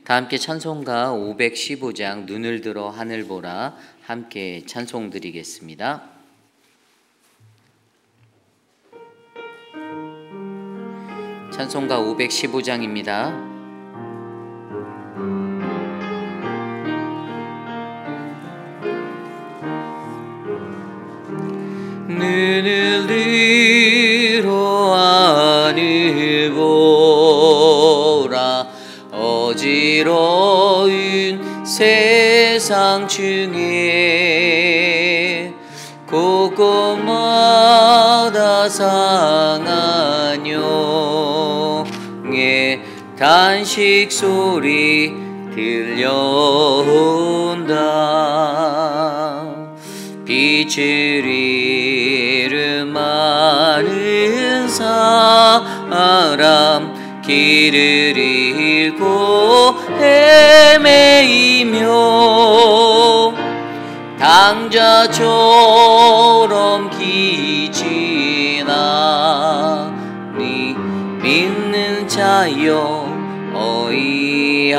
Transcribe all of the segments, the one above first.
다 함께 찬송가 515장 눈을 들어 하늘 보라 함께 찬송 드리겠습니다. 찬송가 515장입니다. 눈을 들어 하늘 보라 어지러운 세상 중에 곳곳마다 상한 영의 단식 소리 들려온다. 빛을 잃은 사람 길을 잃고 헤매이며 당자처럼 기지나니 믿는 자여 어이할꼬.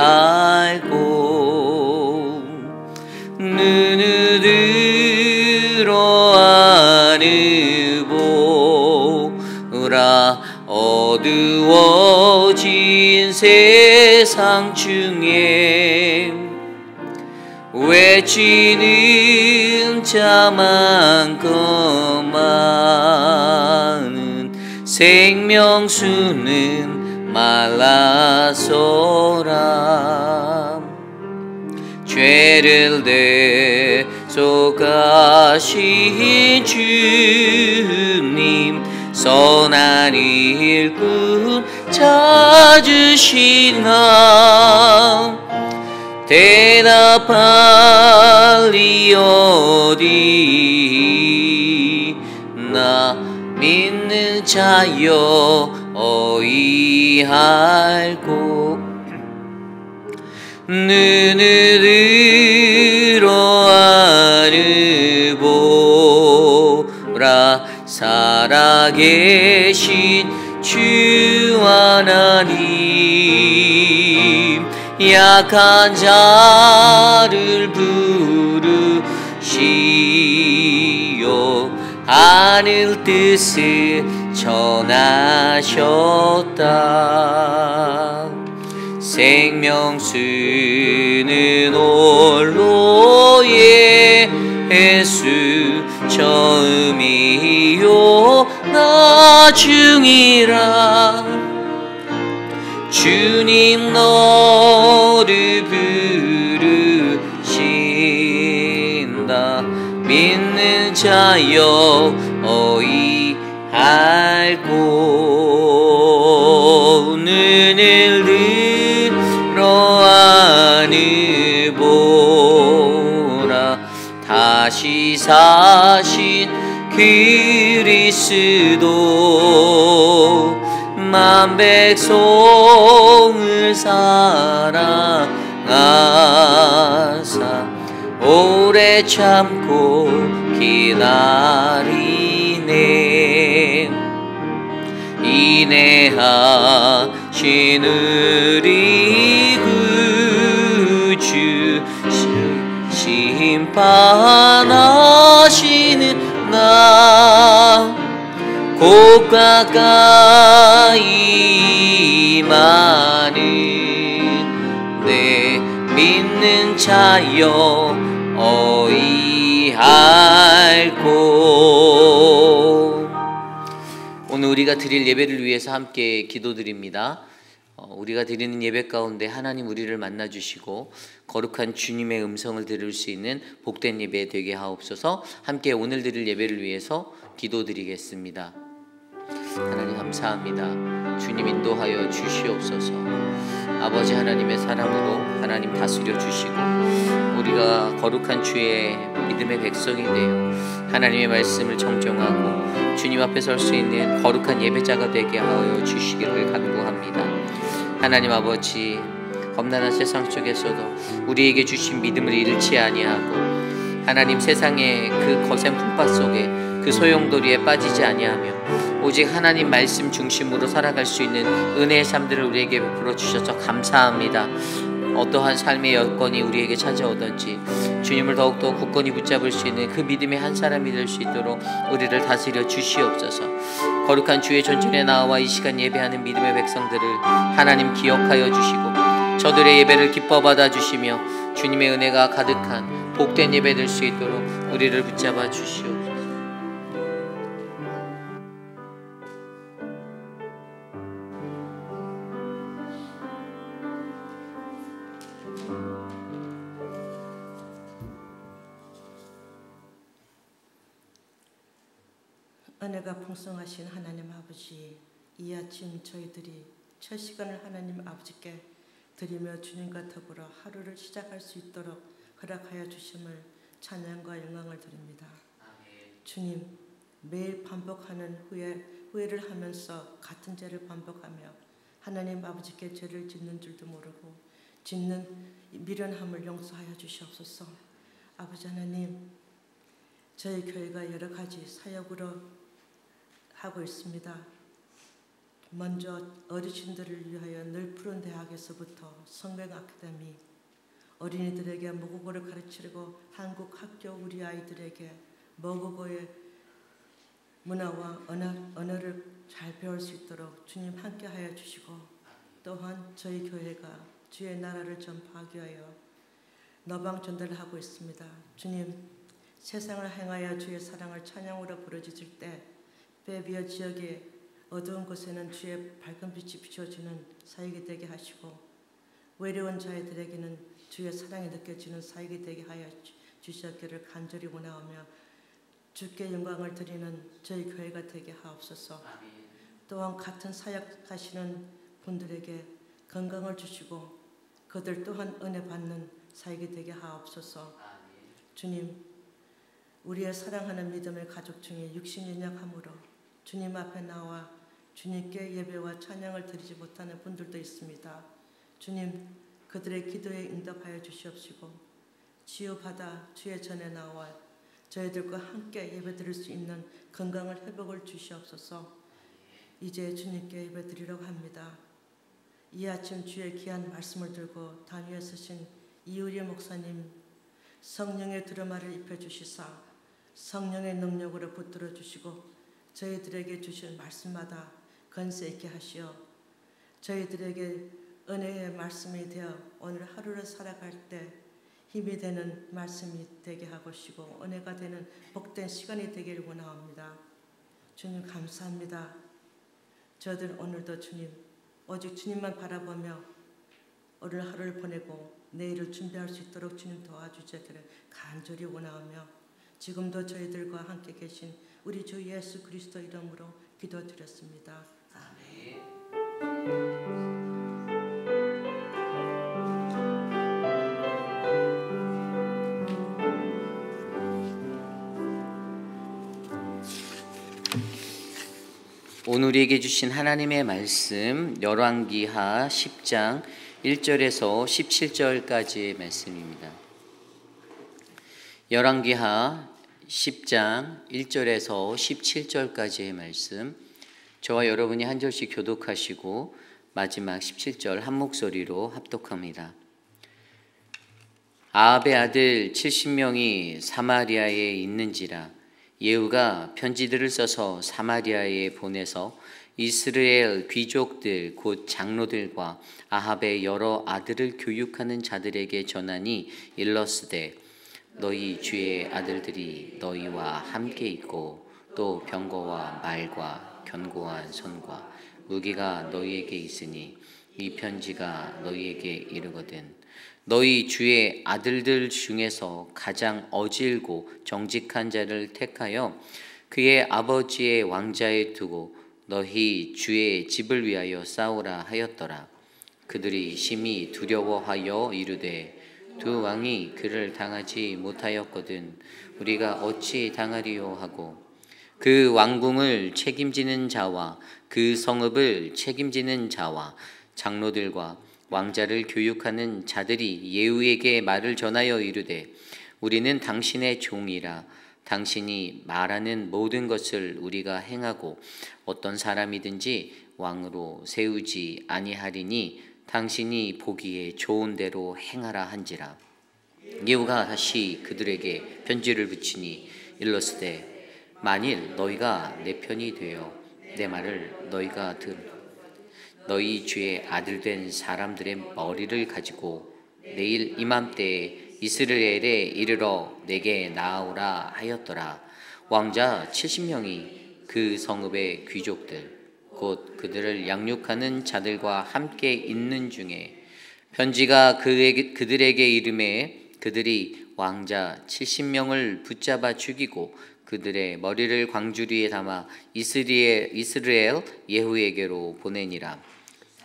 눈을 들어 하늘 보라 어두워진 세상 중에 외치는 자만큼 많은 생명수는 말라서라. 죄를 대속하신 주님 선한 일꾼 찾으시나 대답하리 어디 나 믿는 자여 어이할꼬. 눈을 들어 하늘 보라 살아계신 주 하나님 약한 자를 부르시어 하늘 뜻을 전하셨다. 생명수는 홀로 예수 처음이요 나중이라. 주님 너를 부르신다. 믿는 자여 어이할꼬. 눈을 들어 하늘 보라 다시 사신 그리스도 만 백성을 사랑하사 오래 참고 기다리네. 인내하신 우리 구주 심판하시는 나 곧 가까이 임하는 내 믿는 자여 어이할꼬. 오늘 우리가 드릴 예배를 위해서 함께 기도드립니다. 우리가 드리는 예배 가운데 하나님 우리를 만나주시고 거룩한 주님의 음성을 들을 수 있는 복된 예배 되게 하옵소서. 함께 오늘 드릴 예배를 위해서 기도드리겠습니다. 하나님 감사합니다. 주님 인도하여 주시옵소서. 아버지 하나님의 사랑으로 하나님 다스려 주시고 우리가 거룩한 주의 믿음의 백성이 되어 하나님의 말씀을 정정하고 주님 앞에 설 수 있는 거룩한 예배자가 되게 하여 주시기를 간구합니다. 하나님 아버지 험난한 세상 속에서도 우리에게 주신 믿음을 잃지 아니하고 하나님 세상의 그 거센 풍파 속에 그 소용돌이에 빠지지 아니하며 오직 하나님 말씀 중심으로 살아갈 수 있는 은혜의 삶들을 우리에게 베풀어 주셔서 감사합니다. 어떠한 삶의 여건이 우리에게 찾아오든지 주님을 더욱더 굳건히 붙잡을 수 있는 그 믿음의 한 사람이 될 수 있도록 우리를 다스려 주시옵소서. 거룩한 주의 전전에 나와 이 시간 예배하는 믿음의 백성들을 하나님 기억하여 주시고 저들의 예배를 기뻐 받아 주시며 주님의 은혜가 가득한 복된 예배 될 수 있도록 우리를 붙잡아 주시옵소서. 은혜가 풍성하신 하나님 아버지, 이 아침 저희들이 첫 시간을 하나님 아버지께 드리며 주님과 더불어 하루를 시작할 수 있도록 허락하여 주심을 찬양과 영광을 드립니다. 주님, 매일 반복하는 후회를 하면서 같은 죄를 반복하며 하나님 아버지께 죄를 짓는 줄도 모르고 짓는 미련함을 용서하여 주시옵소서. 아버지 하나님, 저희 교회가 여러 가지 사역으로 하고 있습니다. 먼저 어르신들을 위하여 늘 푸른 대학에서부터 성경 아카데미, 어린이들에게 모국어를 가르치고 한국 학교 우리 아이들에게 모국어의 문화와 언어를 잘 배울 수 있도록 주님 함께하여 주시고, 또한 저희 교회가 주의 나라를 전파하기 위하여 너방 전달을 하고 있습니다. 주님, 세상을 행하여 주의 사랑을 찬양으로 부르짖을 때 베비어 지역의 어두운 곳에는 주의 밝은 빛이 비춰주는 사역이 되게 하시고, 외로운 자들에게는 주의 사랑이 느껴지는 사역이 되게 하여 주시옵기를 간절히 원하오며, 주께 영광을 드리는 저희 교회가 되게 하옵소서. 또한 같은 사역하시는 분들에게 건강을 주시고 그들 또한 은혜 받는 사역이 되게 하옵소서. 주님, 우리의 사랑하는 믿음의 가족 중에 육신이 연약함으로 주님 앞에 나와 주님께 예배와 찬양을 드리지 못하는 분들도 있습니다. 주님, 그들의 기도에 응답하여 주시옵시고 치유받아 주의 전에 나와 저희들과 함께 예배드릴 수 있는 건강을 회복을 주시옵소서. 이제 주님께 예배드리려고 합니다. 이 아침 주의 귀한 말씀을 들고 단위에 서신 이우리 목사님, 성령의 두루마리를 입혀주시사 성령의 능력으로 붙들어 주시고 저희들에게 주신 말씀마다 건세 있게 하시어 저희들에게 은혜의 말씀이 되어 오늘 하루를 살아갈 때 힘이 되는 말씀이 되게 하시고 은혜가 되는 복된 시간이 되기를 원하옵니다. 주님 감사합니다. 저들 오늘도 주님 오직 주님만 바라보며 오늘 하루를 보내고 내일을 준비할 수 있도록 주님 도와주시기를 간절히 원하오며, 지금도 저희들과 함께 계신 우리 주 예수 그리스도 이름으로 기도드렸습니다. 아멘. 오늘 우리에게 주신 하나님의 말씀 열왕기하 10장 1절에서 17절까지의 말씀입니다. 열왕기하 10장 1절에서 17절까지의 말씀, 저와 여러분이 한 절씩 교독하시고 마지막 17절 한 목소리로 합독합니다. 아합의 아들 70명이 사마리아에 있는지라 예후가 편지들을 써서 사마리아에 보내서 이스라엘 귀족들 곧 장로들과 아합의 여러 아들을 교육하는 자들에게 전하니 일러스되 너희 주의 아들들이 너희와 함께 있고 또 병거와 말과 견고한 손과 무기가 너희에게 있으니 이 편지가 너희에게 이르거든 너희 주의 아들들 중에서 가장 어질고 정직한 자를 택하여 그의 아버지의 왕자에 두고 너희 주의 집을 위하여 싸우라 하였더라. 그들이 심히 두려워하여 이르되 두 왕이 그를 당하지 못하였거든 우리가 어찌 당하리요 하고, 그 왕궁을 책임지는 자와 그 성읍을 책임지는 자와 장로들과 왕자를 교육하는 자들이 예후에게 말을 전하여 이르되 우리는 당신의 종이라 당신이 말하는 모든 것을 우리가 행하고 어떤 사람이든지 왕으로 세우지 아니하리니 당신이 보기에 좋은 대로 행하라 한지라. 예후가 다시 그들에게 편지를 붙이니 일렀으되 만일 너희가 내 편이 되어 내 말을 너희가 너희 주의 아들 된 사람들의 머리를 가지고 내일 이맘때에 이스라엘에 이르러 내게 나아오라 하였더라. 왕자 70명이 그 성읍의 귀족들 곧 그들을 양육하는 자들과 함께 있는 중에 편지가 그들에게 이르매 그들이 왕자 70명을 붙잡아 죽이고 그들의 머리를 광주리에 담아 이스라엘 예후에게로 보내니라.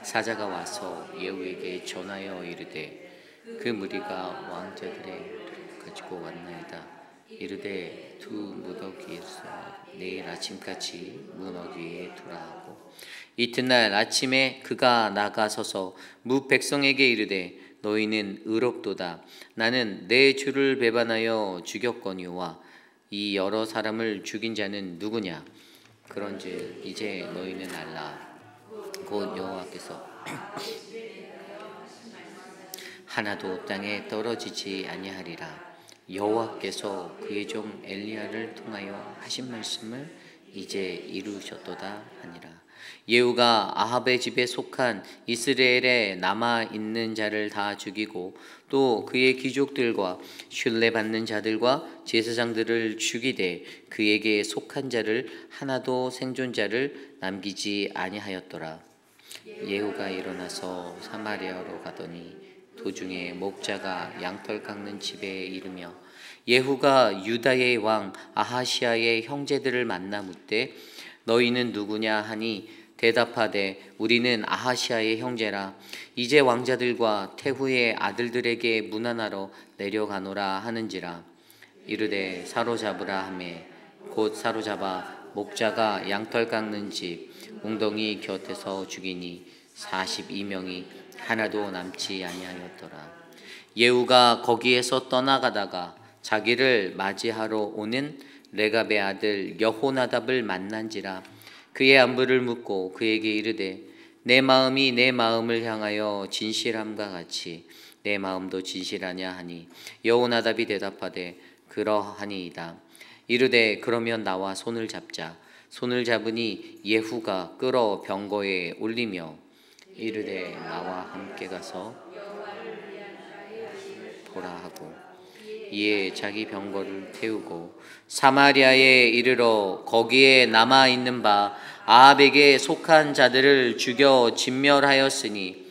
사자가 와서 예후에게 전하여 이르되 그 무리가 왕자들의 가지고 왔나이다. 이르되 두 무더기에서 내일 아침까지 문어 위에 두라 하고 이튿날 아침에 그가 나가서서 무 백성에게 이르되 너희는 의롭도다. 나는 내 주를 배반하여 죽였거니와 이 여러 사람을 죽인 자는 누구냐? 그런즉 이제 너희는 알라. 곧 여호와께서 하나도 땅에 떨어지지 아니하리라. 여호와께서 그의 종 엘리야를 통하여 하신 말씀을 이제 이루셨도다 하니라. 예후가 아합의 집에 속한 이스라엘에 남아 있는 자를 다 죽이고 또 그의 귀족들과 쥰레받는 자들과 제사장들을 죽이되 그에게 속한 자를 하나도 생존자를 남기지 아니하였더라. 예후가 일어나서 사마리아로 가더니 도중에 목자가 양털 깎는 집에 이르며 예후가 유다의 왕 아하시아의 형제들을 만나 묻되 너희는 누구냐 하니 대답하되 우리는 아하시아의 형제라. 이제 왕자들과 태후의 아들들에게 문안하러 내려가노라 하는지라. 이르되 사로잡으라 하매 곧 사로잡아 목자가 양털 깎는 집 웅덩이 곁에서 죽이니 42명이 하나도 남지 아니하였더라. 예후가 거기에서 떠나가다가 자기를 맞이하러 오는 레갑의 아들 여호나답을 만난지라. 그의 안부를 묻고 그에게 이르되 내 마음이 내 마음을 향하여 진실함과 같이 내 마음도 진실하냐 하니 여호나답이 대답하되 그러하니이다. 이르되 그러면 나와 손을 잡자. 손을 잡으니 예후가 끌어 병거에 올리며 이르되 나와 함께 가서 보라 하고 이에 자기 병거를 태우고 사마리아에 이르러 거기에 남아 있는 바 아합에게 속한 자들을 죽여 진멸하였으니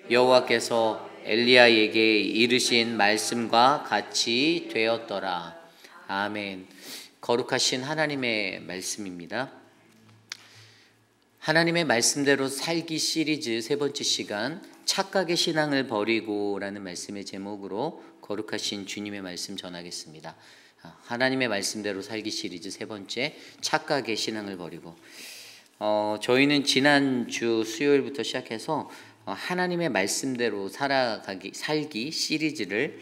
여호와께서 엘리야에게 이르신 말씀과 같이 되었더라. 아멘. 거룩하신 하나님의 말씀입니다. 하나님의 말씀대로 살기 시리즈 세 번째 시간 착각의 신앙을 버리고 라는 말씀의 제목으로 거룩하신 주님의 말씀 전하겠습니다. 하나님의 말씀대로 살기 시리즈 세 번째 착각의 신앙을 버리고 저희는 지난주 수요일부터 시작해서 하나님의 말씀대로 살기 시리즈를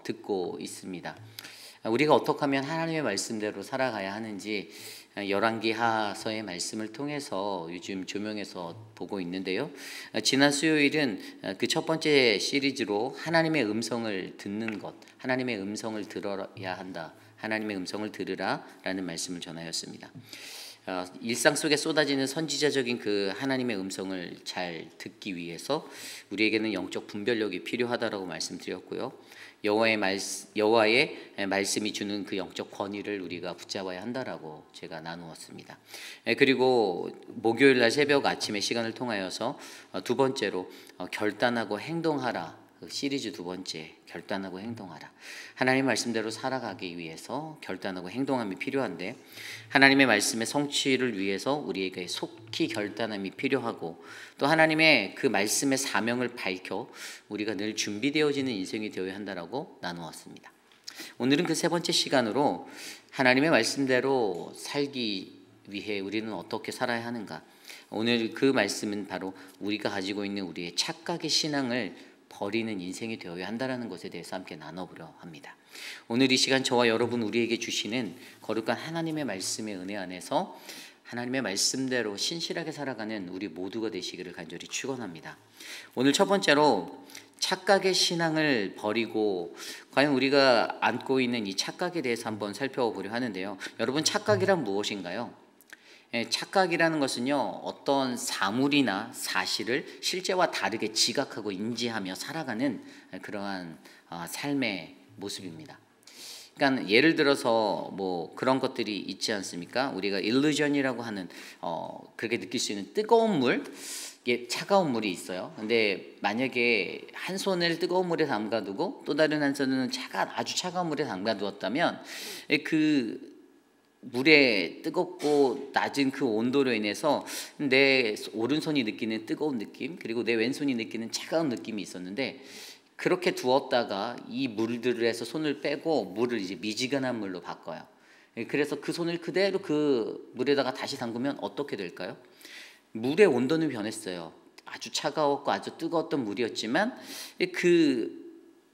듣고 있습니다. 우리가 어떻게 하면 하나님의 말씀대로 살아가야 하는지 열왕기하서의 말씀을 통해서 요즘 조명해서 보고 있는데요. 지난 수요일은 그 첫 번째 시리즈로 하나님의 음성을 듣는 것, 하나님의 음성을 들어야 한다, 하나님의 음성을 들으라라는 말씀을 전하였습니다. 일상 속에 쏟아지는 선지자적인 그 하나님의 음성을 잘 듣기 위해서 우리에게는 영적 분별력이 필요하다라고 말씀드렸고요. 여호와의 말씀이 주는 그 영적 권위를 우리가 붙잡아야 한다라고 제가 나누었습니다. 그리고 목요일 날 새벽 아침에 시간을 통하여서 두 번째로 결단하고 행동하라. 시리즈 두 번째 결단하고 행동하라. 하나님의 말씀대로 살아가기 위해서 결단하고 행동함이 필요한데 하나님의 말씀의 성취를 위해서 우리에게 속히 결단함이 필요하고 또 하나님의 그 말씀의 사명을 밝혀 우리가 늘 준비되어지는 인생이 되어야 한다라고 나누었습니다. 오늘은 그 세 번째 시간으로 하나님의 말씀대로 살기 위해 우리는 어떻게 살아야 하는가. 오늘 그 말씀은 바로 우리가 가지고 있는 우리의 착각의 신앙을 버리는 인생이 되어야 한다는 것에 대해서 함께 나눠보려 합니다. 오늘 이 시간 저와 여러분 우리에게 주시는 거룩한 하나님의 말씀의 은혜 안에서 하나님의 말씀대로 신실하게 살아가는 우리 모두가 되시기를 간절히 축원합니다. 오늘 첫 번째로 착각의 신앙을 버리고 과연 우리가 안고 있는 이 착각에 대해서 한번 살펴보려 하는데요. 여러분, 착각이란 무엇인가요? 착각이라는 것은요, 어떤 사물이나 사실을 실제와 다르게 지각하고 인지하며 살아가는 그러한 삶의 모습입니다. 그러니까 예를 들어서 뭐 그런 것들이 있지 않습니까? 우리가 일루전이라고 하는 그렇게 느낄 수 있는 뜨거운 물, 차가운 물이 있어요. 근데 만약에 한 손을 뜨거운 물에 담가두고 또 다른 한 손은 아주 차가운 물에 담가두었다면 그 물에 뜨겁고 낮은 그 온도로 인해서 내 오른손이 느끼는 뜨거운 느낌, 그리고 내 왼손이 느끼는 차가운 느낌이 있었는데, 그렇게 두었다가 이 물들에서 손을 빼고 물을 이제 미지근한 물로 바꿔요. 그래서 그 손을 그대로 그 물에다가 다시 담그면 어떻게 될까요? 물의 온도는 변했어요. 아주 차가웠고 아주 뜨거웠던 물이었지만 그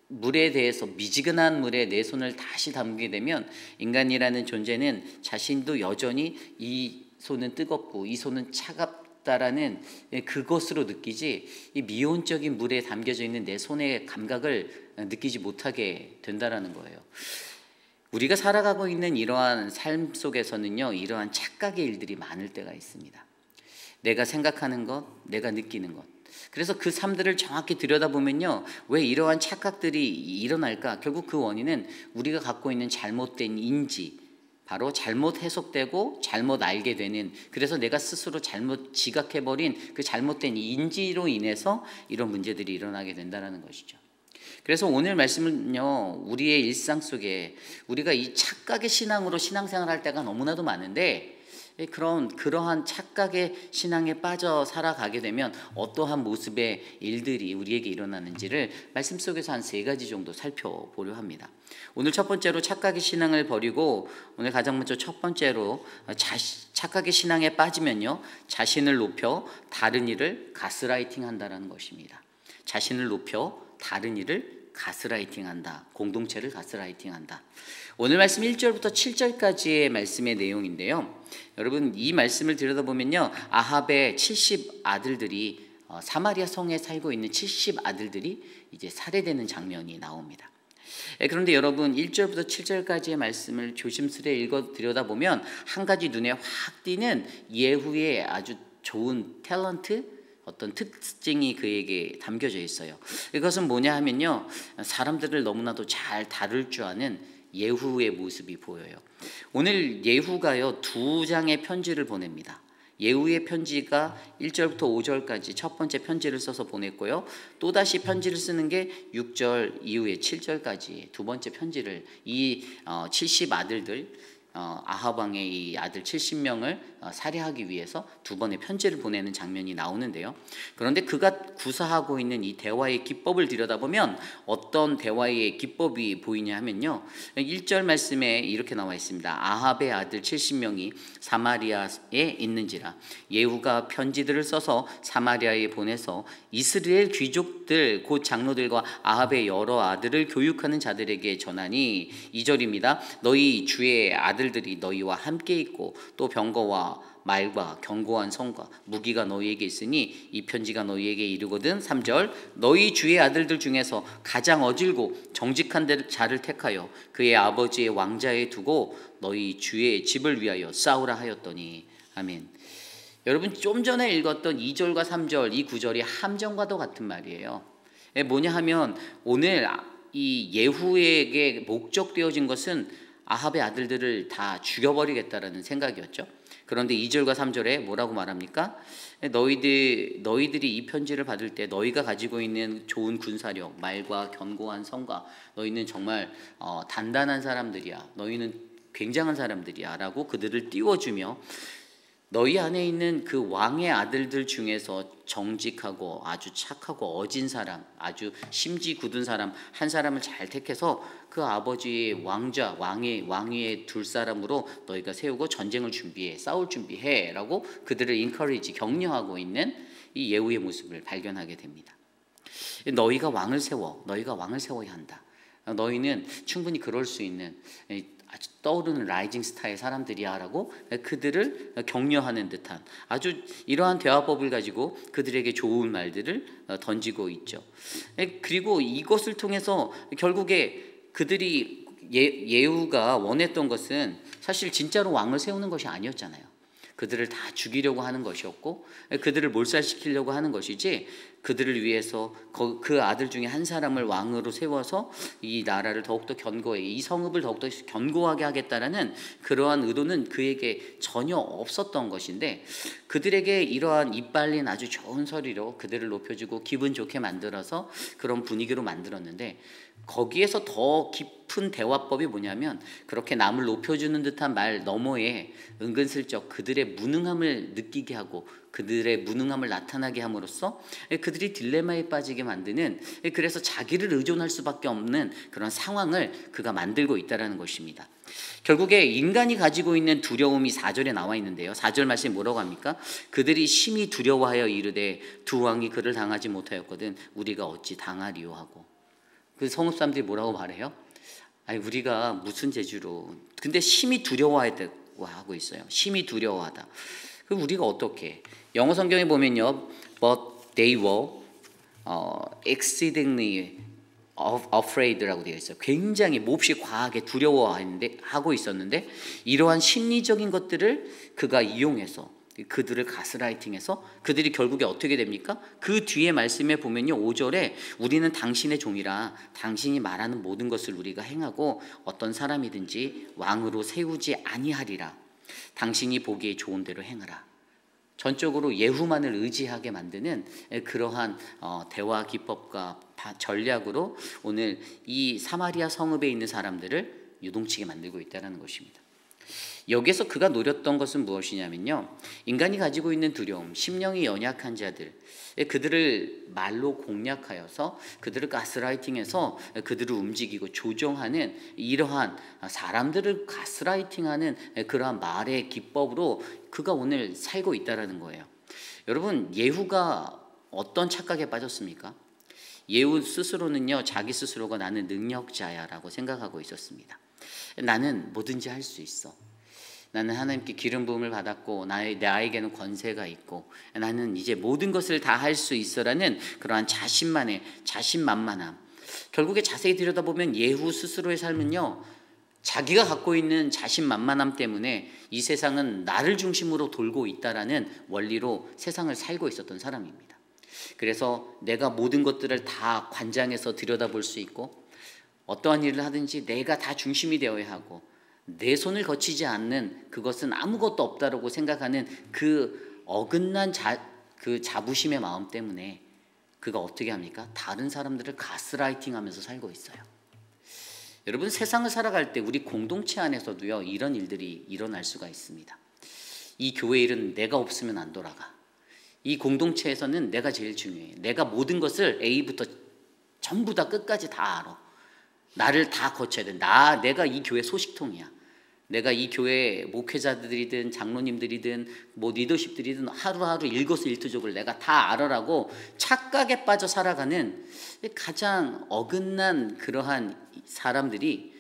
물에 대해서, 미지근한 물에 내 손을 다시 담게 되면 인간이라는 존재는 자신도 여전히 이 손은 뜨겁고 이 손은 차갑다라는 그것으로 느끼지, 이 미온적인 물에 담겨져 있는 내 손의 감각을 느끼지 못하게 된다라는 거예요. 우리가 살아가고 있는 이러한 삶 속에서는요, 이러한 착각의 일들이 많을 때가 있습니다. 내가 생각하는 것, 내가 느끼는 것. 그래서 그 삶들을 정확히 들여다보면요, 왜 이러한 착각들이 일어날까? 결국 그 원인은 우리가 갖고 있는 잘못된 인지, 바로 잘못 해석되고 잘못 알게 되는, 그래서 내가 스스로 잘못 지각해버린 그 잘못된 인지로 인해서 이런 문제들이 일어나게 된다는 것이죠. 그래서 오늘 말씀은요, 우리의 일상 속에 우리가 이 착각의 신앙으로 신앙생활할 때가 너무나도 많은데, 그러한 착각의 신앙에 빠져 살아가게 되면 어떠한 모습의 일들이 우리에게 일어나는지를 말씀 속에서 한 3가지 정도 살펴보려 합니다. 오늘 첫 번째로 착각의 신앙을 버리고, 오늘 가장 먼저 첫 번째로 착각의 신앙에 빠지면요, 자신을 높여 다른 이를 가스라이팅 한다는 것입니다. 자신을 높여 다른 이를 가스라이팅한다. 공동체를 가스라이팅한다. 오늘 말씀 1절부터 7절까지의 말씀의 내용인데요. 여러분, 이 말씀을 들여다보면요, 아합의 70 아들들이 사마리아 성에 살고 있는 70 아들들이 이제 살해되는 장면이 나옵니다. 그런데 여러분, 1절부터 7절까지의 말씀을 조심스레 읽어 들여다보면 한 가지 눈에 확 띄는 예후의 아주 좋은 탤런트, 어떤 특징이 그에게 담겨져 있어요. 이것은 뭐냐 하면요, 사람들을 너무나도 잘 다룰 줄 아는 예후의 모습이 보여요. 오늘 예후가요, 2장의 편지를 보냅니다. 예후의 편지가 1절부터 5절까지 첫 번째 편지를 써서 보냈고요, 또다시 편지를 쓰는 게 6절 이후에 7절까지 두 번째 편지를, 이 70 아들들, 아합 왕의 이 아들 70명을 살해하기 위해서 2번의 편지를 보내는 장면이 나오는데요. 그런데 그가 구사하고 있는 이 대화의 기법을 들여다보면 어떤 대화의 기법이 보이냐 하면요, 1절 말씀에 이렇게 나와 있습니다. 아합의 아들 70명이 사마리아에 있는지라 예후가 편지들을 써서 사마리아에 보내서 이스라엘 귀족들 곧 장로들과 아합의 여러 아들을 교육하는 자들에게 전하니, 2절입니다. 너희 주의 아들들이 너희와 함께 있고 또 병거와 말과 견고한 성과 무기가 너희에게 있으니 이 편지가 너희에게 이르거든. 3절 너희 주의 아들들 중에서 가장 어질고 정직한 자를 택하여 그의 아버지의 왕자에 두고 너희 주의 집을 위하여 싸우라 하였더니. 아멘. 여러분, 좀 전에 읽었던 2절과 3절 이 구절이 함정과도 같은 말이에요. 뭐냐 하면 오늘 이 예후에게 목적되어진 것은 아합의 아들들을 다 죽여버리겠다라는 생각이었죠. 그런데 2절과 3절에 뭐라고 말합니까? 너희들이 이 편지를 받을 때 너희가 가지고 있는 좋은 군사력, 말과 견고한 성과, 너희는 정말 단단한 사람들이야, 너희는 굉장한 사람들이야 라고 그들을 띄워주며, 너희 안에 있는 그 왕의 아들들 중에서 정직하고 아주 착하고 어진 사람, 아주 심지 굳은 사람 한 사람을 잘 택해서 그 아버지의 왕자, 왕위에 둘 사람으로 너희가 세우고 전쟁을 준비해, 싸울 준비해 라고 그들을 인커리지, 격려하고 있는 이 예후의 모습을 발견하게 됩니다. 너희가 왕을 세워야 한다. 너희는 충분히 그럴 수 있는 아주 떠오르는 라이징 스타의 사람들이야 라고 그들을 격려하는 듯한 아주 이러한 대화법을 가지고 그들에게 좋은 말들을 던지고 있죠. 그리고 이것을 통해서 결국에 그들이 예후가 원했던 것은 사실 진짜로 왕을 세우는 것이 아니었잖아요. 그들을 다 죽이려고 하는 것이었고 그들을 몰살시키려고 하는 것이지, 그들을 위해서 그 아들 중에 한 사람을 왕으로 세워서 이 나라를 더욱더 견고하게, 이 성읍을 더욱더 견고하게 하겠다라는 그러한 의도는 그에게 전혀 없었던 것인데, 그들에게 이러한 이빨린 아주 좋은 소리로 그들을 높여주고 기분 좋게 만들어서 그런 분위기로 만들었는데, 거기에서 더 깊은 대화법이 뭐냐면, 그렇게 남을 높여주는 듯한 말 너머에 은근슬쩍 그들의 무능함을 느끼게 하고 그들의 무능함을 나타나게 함으로써 그들이 딜레마에 빠지게 만드는, 그래서 자기를 의존할 수밖에 없는 그런 상황을 그가 만들고 있다는 것입니다. 결국에 인간이 가지고 있는 두려움이 4절에 나와 있는데요, 4절 말씀이 뭐라고 합니까? 그들이 심히 두려워하여 이르되 두 왕이 그를 당하지 못하였거든 우리가 어찌 당하리요 하고. 그 성읍 사람들이 뭐라고 말해요? 아니, 우리가 무슨 재주로, 근데 심히 두려워하고 하고 있어요. 심히 두려워하다. 그럼 우리가 어떻게? 영어 성경에 보면요, but they were exceedingly afraid라고 되어 있어요. 굉장히 몹시 과하게 두려워하고 있었는데, 이러한 심리적인 것들을 그가 이용해서 그들을 가스라이팅해서 그들이 결국에 어떻게 됩니까? 그 뒤에 말씀에 보면요, 5절에 우리는 당신의 종이라 당신이 말하는 모든 것을 우리가 행하고 어떤 사람이든지 왕으로 세우지 아니하리라. 당신이 보기에 좋은 대로 행하라. 전적으로 예후만을 의지하게 만드는 그러한 대화 기법과 전략으로 오늘 이 사마리아 성읍에 있는 사람들을 유동치게 만들고 있다는 것입니다. 여기에서 그가 노렸던 것은 무엇이냐면요, 인간이 가지고 있는 두려움, 심령이 연약한 자들, 그들을 말로 공략하여서 그들을 가스라이팅해서 그들을 움직이고 조종하는, 이러한 사람들을 가스라이팅하는 그러한 말의 기법으로 그가 오늘 살고 있다는 거예요. 여러분, 예후가 어떤 착각에 빠졌습니까? 예후 스스로는요, 자기 스스로가 나는 능력자야라고 생각하고 있었습니다. 나는 뭐든지 할 수 있어. 나는 하나님께 기름 부음을 받았고 나에게는 권세가 있고 나는 이제 모든 것을 다 할 수 있어라는 그러한 자신만만함. 결국에 자세히 들여다보면 예후 스스로의 삶은요, 자기가 갖고 있는 자신만만함 때문에 이 세상은 나를 중심으로 돌고 있다라는 원리로 세상을 살고 있었던 사람입니다. 그래서 내가 모든 것들을 다 관장해서 들여다볼 수 있고, 어떠한 일을 하든지 내가 다 중심이 되어야 하고, 내 손을 거치지 않는 그것은 아무것도 없다라고 생각하는 그 어긋난 그 자부심의 마음 때문에 그가 어떻게 합니까? 다른 사람들을 가스라이팅하면서 살고 있어요. 여러분, 세상을 살아갈 때 우리 공동체 안에서도요, 이런 일들이 일어날 수가 있습니다. 이 교회 일은 내가 없으면 안 돌아가. 이 공동체에서는 내가 제일 중요해. 내가 모든 것을 A부터 전부 다 끝까지 다 알아. 나를 다 거쳐야 돼. 내가 이 교회 소식통이야. 내가 이 교회 목회자들이든 장로님들이든 뭐 리더십들이든 하루하루 일거수일투족을 내가 다 알아라고 착각에 빠져 살아가는 가장 어긋난 그러한 사람들이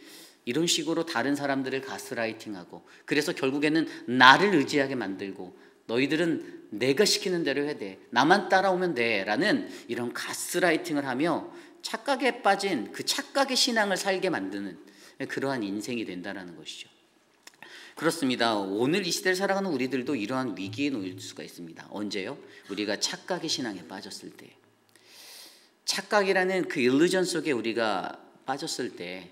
이런 식으로 다른 사람들을 가스라이팅하고, 그래서 결국에는 나를 의지하게 만들고, 너희들은 내가 시키는 대로 해야 돼, 나만 따라오면 돼 라는 이런 가스라이팅을 하며 착각에 빠진 그 착각의 신앙을 살게 만드는 그러한 인생이 된다는 것이죠. 그렇습니다. 오늘 이 시대를 살아가는 우리들도 이러한 위기에 놓일 수가 있습니다. 언제요? 우리가 착각의 신앙에 빠졌을 때. 착각이라는 그 일루전 속에 우리가 빠졌을 때,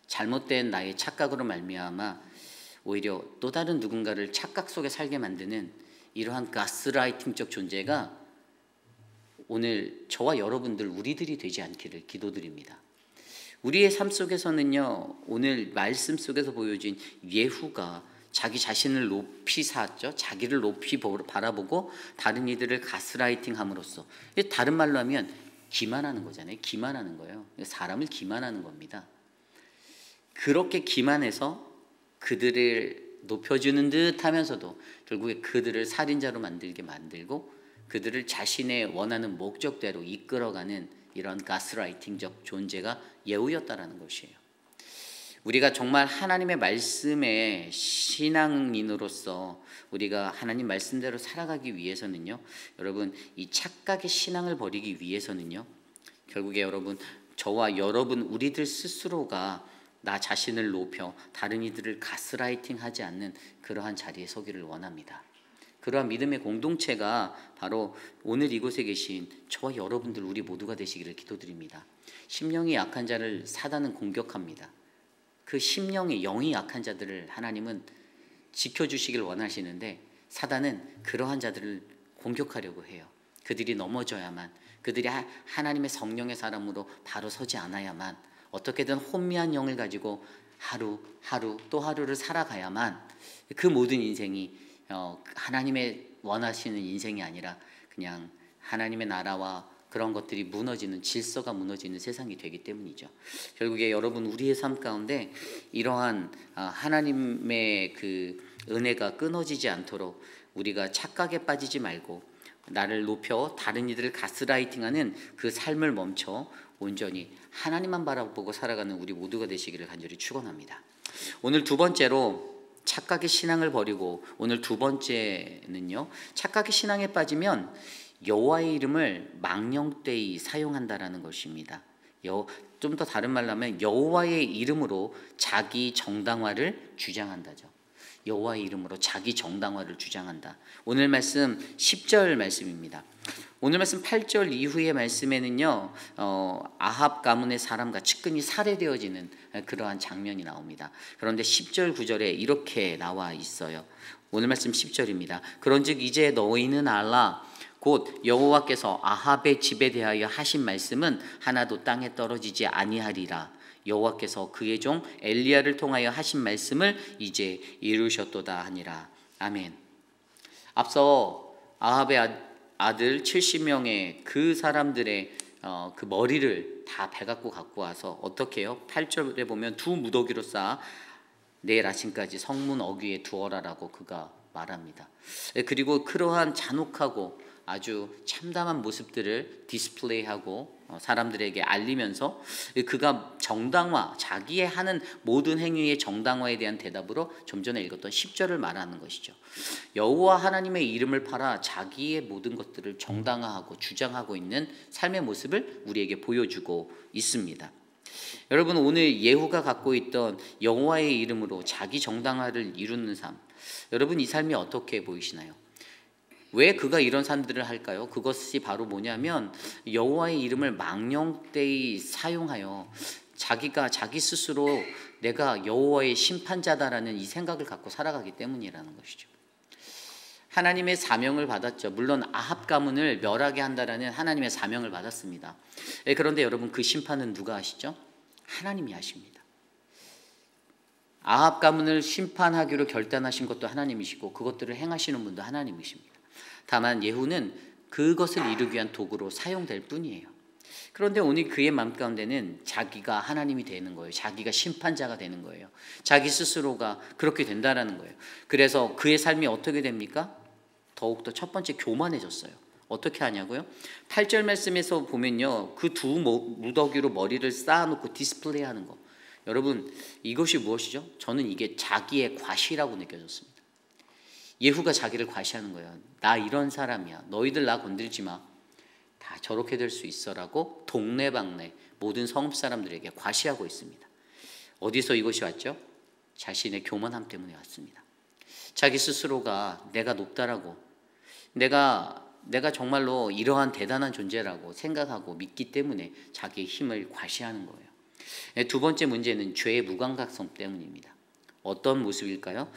잘못된 나의 착각으로 말미암아 오히려 또 다른 누군가를 착각 속에 살게 만드는 이러한 가스라이팅적 존재가 오늘 저와 여러분들 우리들이 되지 않기를 기도드립니다. 우리의 삶 속에서는요, 오늘 말씀 속에서 보여진 예후가 자기 자신을 높이 샀죠. 자기를 높이 바라보고 다른 이들을 가스라이팅 함으로써, 다른 말로 하면 기만하는 거잖아요. 기만하는 거예요. 사람을 기만하는 겁니다. 그렇게 기만해서 그들을 높여주는 듯 하면서도 결국에 그들을 살인자로 만들고 그들을 자신의 원하는 목적대로 이끌어가는 이런 가스라이팅적 존재가 예후였다라는 것이에요. 우리가 정말 하나님의 말씀에 신앙인으로서 우리가 하나님 말씀대로 살아가기 위해서는요, 여러분, 이 착각의 신앙을 버리기 위해서는요, 결국에 여러분, 저와 여러분 우리들 스스로가 나 자신을 높여 다른 이들을 가스라이팅하지 않는 그러한 자리에 서기를 원합니다. 그러한 믿음의 공동체가 바로 오늘 이곳에 계신 저와 여러분들 우리 모두가 되시기를 기도드립니다. 심령이 약한 자를 사단은 공격합니다. 그 심령의 영이 약한 자들을 하나님은 지켜주시길 원하시는데 사단은 그러한 자들을 공격하려고 해요. 그들이 넘어져야만, 그들이 하나님의 성령의 사람으로 바로 서지 않아야만, 어떻게든 혼미한 영을 가지고 하루 또 하루를 살아가야만 그 모든 인생이 하나님의 원하시는 인생이 아니라 그냥 하나님의 나라와 그런 것들이 무너지는, 질서가 무너지는 세상이 되기 때문이죠. 결국에 여러분 우리의 삶 가운데 이러한 하나님의 그 은혜가 끊어지지 않도록 우리가 착각에 빠지지 말고 나를 높여 다른 이들을 가스라이팅하는 그 삶을 멈춰 온전히 하나님만 바라보고 살아가는 우리 모두가 되시기를 간절히 축원합니다. 오늘 두 번째로 착각의 신앙을 버리고, 오늘 두 번째는요, 착각의 신앙에 빠지면 여호와의 이름을 망령되이 사용한다라는 것입니다. 좀 더 다른 말로 하면 여호와의 이름으로 자기 정당화를 주장한다죠. 여호와의 이름으로 자기 정당화를 주장한다. 오늘 말씀 10절 말씀입니다. 오늘 말씀 8절 이후의 말씀에는요, 아합 가문의 사람과 측근이 살해되어지는 그러한 장면이 나옵니다. 그런데 10절 9절에 이렇게 나와 있어요. 오늘 말씀 10절입니다. 그런즉 이제 너희는 알라, 곧 여호와께서 아합의 집에 대하여 하신 말씀은 하나도 땅에 떨어지지 아니하리라. 여호와께서 그의 종 엘리야를 통하여 하신 말씀을 이제 이루셨도다 하니라. 아멘. 앞서 아합의 아들 70명의 그 사람들의 그 머리를 다 배갖고 갖고 와서 어떻게 해요? 8절에 보면 두 무더기로 쌓아 내일 아침까지 성문 어귀에 두어라라고 그가 말합니다. 그리고 그러한 잔혹하고 아주 참담한 모습들을 디스플레이하고 사람들에게 알리면서 그가 정당화, 자기의 하는 모든 행위의 정당화에 대한 대답으로 좀 전에 읽었던 10절을 말하는 것이죠. 여호와 하나님의 이름을 팔아 자기의 모든 것들을 정당화하고 주장하고 있는 삶의 모습을 우리에게 보여주고 있습니다. 여러분, 오늘 예후가 갖고 있던 여호와의 이름으로 자기 정당화를 이루는 삶, 여러분 이 삶이 어떻게 보이시나요? 왜 그가 이런 삶들을 할까요? 그것이 바로 뭐냐면 여호와의 이름을 망령되이 사용하여 자기가 자기 스스로 내가 여호와의 심판자다라는 이 생각을 갖고 살아가기 때문이라는 것이죠. 하나님의 사명을 받았죠. 물론 아합 가문을 멸하게 한다라는 하나님의 사명을 받았습니다. 그런데 여러분 그 심판은 누가 하시죠? 하나님이 하십니다. 아합 가문을 심판하기로 결단하신 것도 하나님이시고 그것들을 행하시는 분도 하나님이십니다. 다만 예후는 그것을 이루기 위한 도구로 사용될 뿐이에요. 그런데 오늘 그의 마음 가운데는 자기가 하나님이 되는 거예요. 자기가 심판자가 되는 거예요. 자기 스스로가 그렇게 된다라는 거예요. 그래서 그의 삶이 어떻게 됩니까? 더욱더 첫 번째 교만해졌어요. 어떻게 하냐고요? 8절 말씀에서 보면요, 그 두 무더기로 머리를 쌓아놓고 디스플레이하는 거. 여러분 이것이 무엇이죠? 저는 이게 자기의 과시라고 느껴졌습니다. 예후가 자기를 과시하는 거예요. 나 이런 사람이야. 너희들 나 건들지 마. 다 저렇게 될 수 있어라고 동네방네 모든 성읍 사람들에게 과시하고 있습니다. 어디서 이것이 왔죠? 자신의 교만함 때문에 왔습니다. 자기 스스로가 내가 높다라고, 내가 정말로 이러한 대단한 존재라고 생각하고 믿기 때문에 자기의 힘을 과시하는 거예요. 두 번째 문제는 죄의 무감각성 때문입니다. 어떤 모습일까요?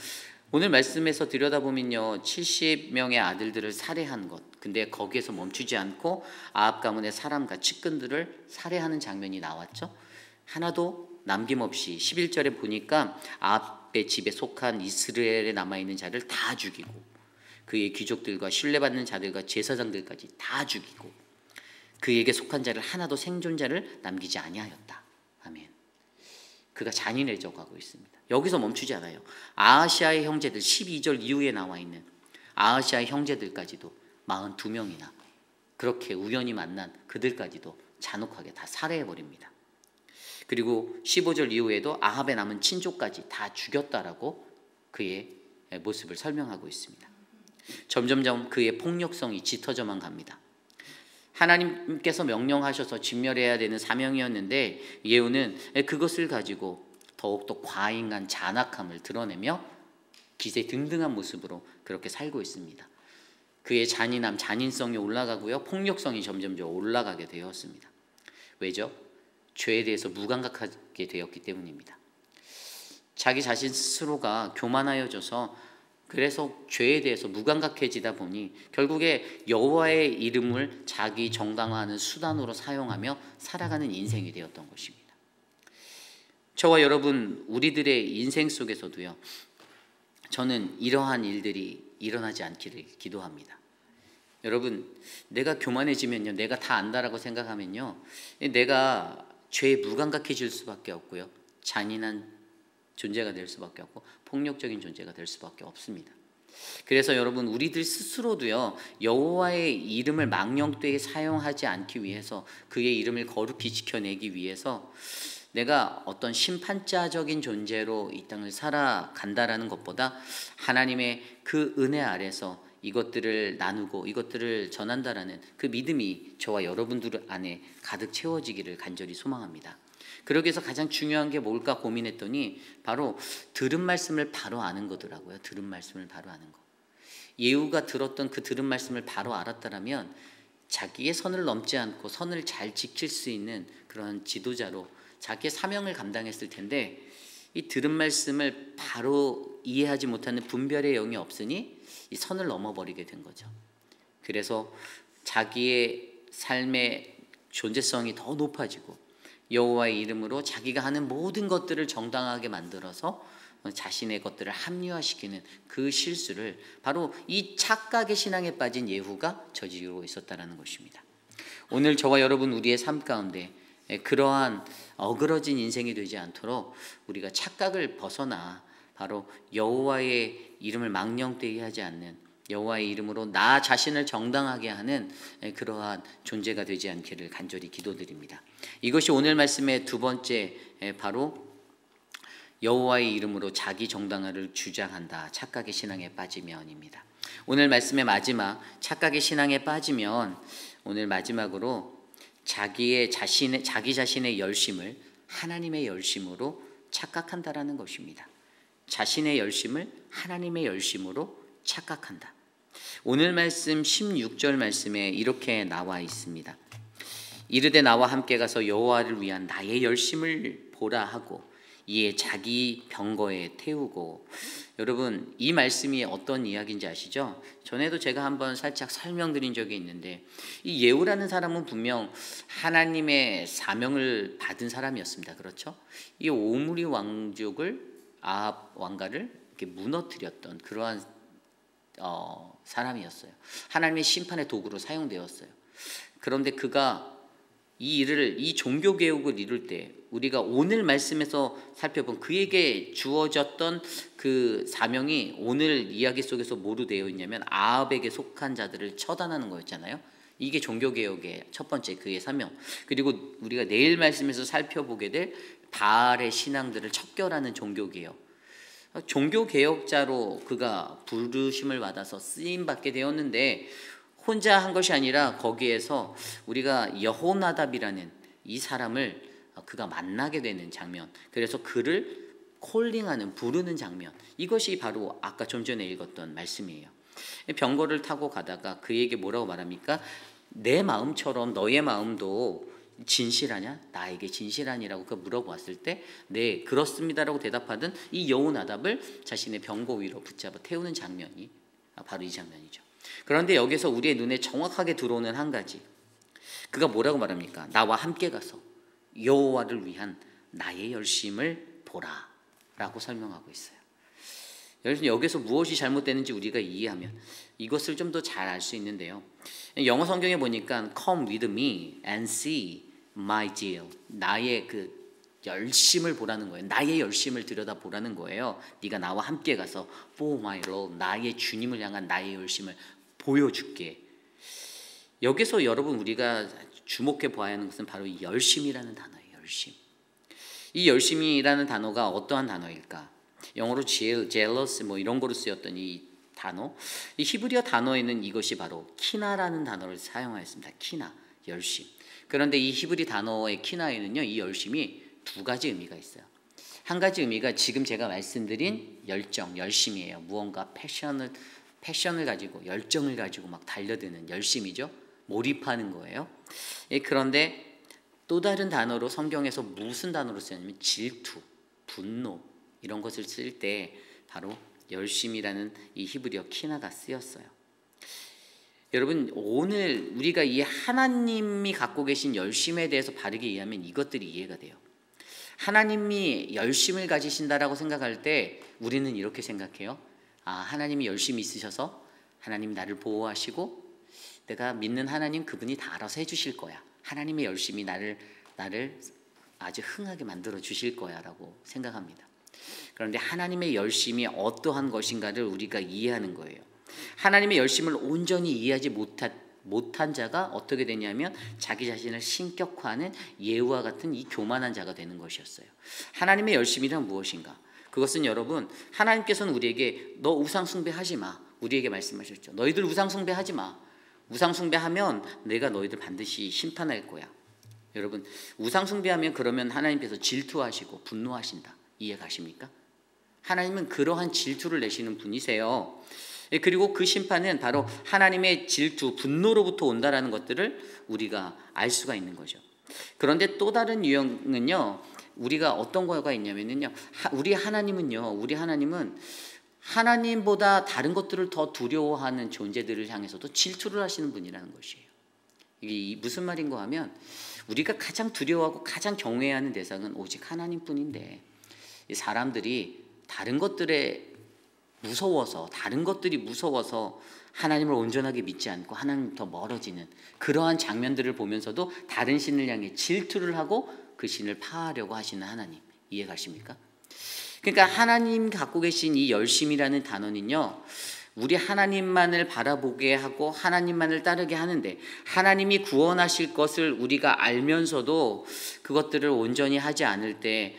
오늘 말씀에서 들여다보면요, 70명의 아들들을 살해한 것, 근데 거기에서 멈추지 않고 아합 가문의 사람과 측근들을 살해하는 장면이 나왔죠. 하나도 남김없이 11절에 보니까 아합의 집에 속한 이스라엘에 남아있는 자를 다 죽이고 그의 귀족들과 신뢰받는 자들과 제사장들까지 다 죽이고 그에게 속한 자를 하나도 생존자를 남기지 아니하였다. 아멘. 그가 잔인해져 가고 있습니다. 여기서 멈추지 않아요. 아하시아의 형제들, 12절 이후에 나와 있는 아하시아의 형제들까지도 42명이나 그렇게 우연히 만난 그들까지도 잔혹하게 다 살해해버립니다. 그리고 15절 이후에도 아합의 남은 친족까지 다 죽였다라고 그의 모습을 설명하고 있습니다. 점점점 그의 폭력성이 짙어져만 갑니다. 하나님께서 명령하셔서 진멸해야 되는 사명이었는데 예후는 그것을 가지고 더욱더 과잉한 잔악함을 드러내며 기세등등한 모습으로 그렇게 살고 있습니다. 그의 잔인함, 잔인성이 올라가고요, 폭력성이 점점 올라가게 되었습니다. 왜죠? 죄에 대해서 무감각하게 되었기 때문입니다. 자기 자신 스스로가 교만하여져서 그래서 죄에 대해서 무감각해지다 보니 결국에 여호와의 이름을 자기 정당화하는 수단으로 사용하며 살아가는 인생이 되었던 것입니다. 저와 여러분, 우리들의 인생 속에서도요, 저는 이러한 일들이 일어나지 않기를 기도합니다. 여러분, 내가 교만해지면요, 내가 다 안다라고 생각하면요, 내가 죄에 무감각해질 수밖에 없고요, 잔인한 존재가 될 수밖에 없고 폭력적인 존재가 될 수밖에 없습니다. 그래서 여러분, 우리들 스스로도요, 여호와의 이름을 망령되게 사용하지 않기 위해서, 그의 이름을 거룩히 지켜내기 위해서 내가 어떤 심판자적인 존재로 이 땅을 살아간다라는 것보다 하나님의 그 은혜 아래서 이것들을 나누고 이것들을 전한다라는 그 믿음이 저와 여러분들 안에 가득 채워지기를 간절히 소망합니다. 그러기 위해서 가장 중요한 게 뭘까 고민했더니 바로 들은 말씀을 바로 아는 거더라고요. 들은 말씀을 바로 아는 거. 예후가 들었던 그 들은 말씀을 바로 알았다라면 자기의 선을 넘지 않고 선을 잘 지킬 수 있는 그런 지도자로 자기의 사명을 감당했을 텐데, 이 들은 말씀을 바로 이해하지 못하는 분별의 영이 없으니 이 선을 넘어버리게 된 거죠. 그래서 자기의 삶의 존재성이 더 높아지고 여호와의 이름으로 자기가 하는 모든 것들을 정당하게 만들어서 자신의 것들을 합리화시키는 그 실수를 바로 이 착각의 신앙에 빠진 예후가 저지르고 있었다는 것입니다. 오늘 저와 여러분, 우리의 삶 가운데 그러한 어그러진 인생이 되지 않도록 우리가 착각을 벗어나 바로 여호와의 이름을 망령되게 하지 않는, 여호와의 이름으로 나 자신을 정당하게 하는 그러한 존재가 되지 않기를 간절히 기도드립니다. 이것이 오늘 말씀의 두 번째, 바로 여호와의 이름으로 자기 정당화를 주장한다, 착각의 신앙에 빠지면입니다. 오늘 말씀의 마지막, 착각의 신앙에 빠지면, 오늘 마지막으로 자기 자신의 열심을 하나님의 열심으로 착각한다라는 것입니다. 자신의 열심을 하나님의 열심으로 착각한다. 오늘 말씀 16절 말씀에 이렇게 나와 있습니다. 이르되 나와 함께 가서 여호와를 위한 나의 열심을 보라 하고 이에 자기 병거에 태우고. 여러분, 이 말씀이 어떤 이야기인지 아시죠? 전에도 제가 한번 살짝 설명드린 적이 있는데, 이 예후라는 사람은 분명 하나님의 사명을 받은 사람이었습니다. 그렇죠? 이 오므리 왕족을, 아합 왕가를 이렇게 무너뜨렸던 그러한 사람이었어요. 하나님의 심판의 도구로 사용되었어요. 그런데 그가 이 종교 개혁을 이룰 때 우리가 오늘 말씀에서 살펴본 그에게 주어졌던 그 사명이 오늘 이야기 속에서 뭐로 되어 있냐면 아합에게 속한 자들을 처단하는 거였잖아요. 이게 종교 개혁의 첫 번째 그의 사명. 그리고 우리가 내일 말씀에서 살펴보게 될 바알의 신앙들을 척결하는 종교 개혁. 종교 개혁자로 그가 부르심을 받아서 쓰임 받게 되었는데, 혼자 한 것이 아니라 거기에서 우리가 여호나답이라는 이 사람을 그가 만나게 되는 장면, 그래서 그를 콜링하는, 부르는 장면, 이것이 바로 아까 좀 전에 읽었던 말씀이에요. 병거를 타고 가다가 그에게 뭐라고 말합니까? 내 마음처럼 너의 마음도 진실하냐? 나에게 진실하니라고 그 물어보았을 때 네, 그렇습니다라고 대답하던 이 여호나답을 자신의 병거 위로 붙잡아 태우는 장면이 바로 이 장면이죠. 그런데 여기서 우리의 눈에 정확하게 들어오는 한 가지, 그가 뭐라고 말합니까? 나와 함께 가서 여호와를 위한 나의 열심을 보라 라고 설명하고 있어요. 여기서 무엇이 잘못되는지 우리가 이해하면 이것을 좀 더 잘 알 수 있는데요, 영어 성경에 보니까 Come with me and see my zeal, 나의 그 열심을 보라는 거예요. 나의 열심을 들여다보라는 거예요. 네가 나와 함께 가서 For my Lord, 나의 주님을 향한 나의 열심을 보여줄게. 여기서 여러분 우리가 주목해 봐야 하는 것은 바로 이 열심이라는 단어예요. 열심. 이 열심이라는 단어가 어떠한 단어일까? 영어로 jealous 뭐 이런 거로 쓰였던 이 단어, 이 히브리어 단어에는 이것이 바로 키나라는 단어를 사용하였습니다. 키나, 열심. 그런데 이 히브리 단어의 키나에는요, 이 열심이 두 가지 의미가 있어요. 한 가지 의미가 지금 제가 말씀드린 열정, 열심이에요. 무언가 패션을 가지고, 열정을 가지고 막 달려드는 열심이죠. 몰입하는 거예요. 그런데 또 다른 단어로 성경에서 무슨 단어로 쓰냐면 질투, 분노 이런 것을 쓸 때 바로 열심이라는 이 히브리어 키나가 쓰였어요. 여러분, 오늘 우리가 이 하나님이 갖고 계신 열심에 대해서 바르게 이해하면 이것들이 이해가 돼요. 하나님이 열심을 가지신다라고 생각할 때 우리는 이렇게 생각해요. 하나님이 열심히 있으셔서 하나님 나를 보호하시고 내가 믿는 하나님 그분이 다 알아서 해주실 거야. 하나님의 열심이 나를 아주 흥하게 만들어 주실 거야 라고 생각합니다. 그런데 하나님의 열심이 어떠한 것인가를 우리가 이해하는 거예요. 하나님의 열심을 온전히 이해하지 못한 자가 어떻게 되냐면 자기 자신을 신격화하는 예후와 같은 이 교만한 자가 되는 것이었어요. 하나님의 열심이란 무엇인가? 그것은 여러분, 하나님께서는 우리에게 너 우상 숭배하지 마, 우리에게 말씀하셨죠. 너희들 우상 숭배하지 마. 우상 숭배하면 내가 너희들 반드시 심판할 거야. 여러분, 우상 숭배하면 그러면 하나님께서 질투하시고 분노하신다. 이해 가십니까? 하나님은 그러한 질투를 내시는 분이세요. 그리고 그 심판은 바로 하나님의 질투, 분노로부터 온다라는 것들을 우리가 알 수가 있는 거죠. 그런데 또 다른 유형은요, 우리가 어떤 거가 있냐면요, 우리 하나님은 하나님보다 다른 것들을 더 두려워하는 존재들을 향해서도 질투를 하시는 분이라는 것이에요. 이게 무슨 말인가 하면 우리가 가장 두려워하고 가장 경외하는 대상은 오직 하나님뿐인데 사람들이 다른 것들이 무서워서 하나님을 온전하게 믿지 않고 하나님부터 멀어지는 그러한 장면들을 보면서도 다른 신을 향해 질투를 하고 그 신을 파하려고 하시는 하나님, 이해 가십니까? 그러니까 하나님 갖고 계신 이 열심이라는 단어는요, 우리 하나님만을 바라보게 하고 하나님만을 따르게 하는데, 하나님이 구원하실 것을 우리가 알면서도 그것들을 온전히 하지 않을 때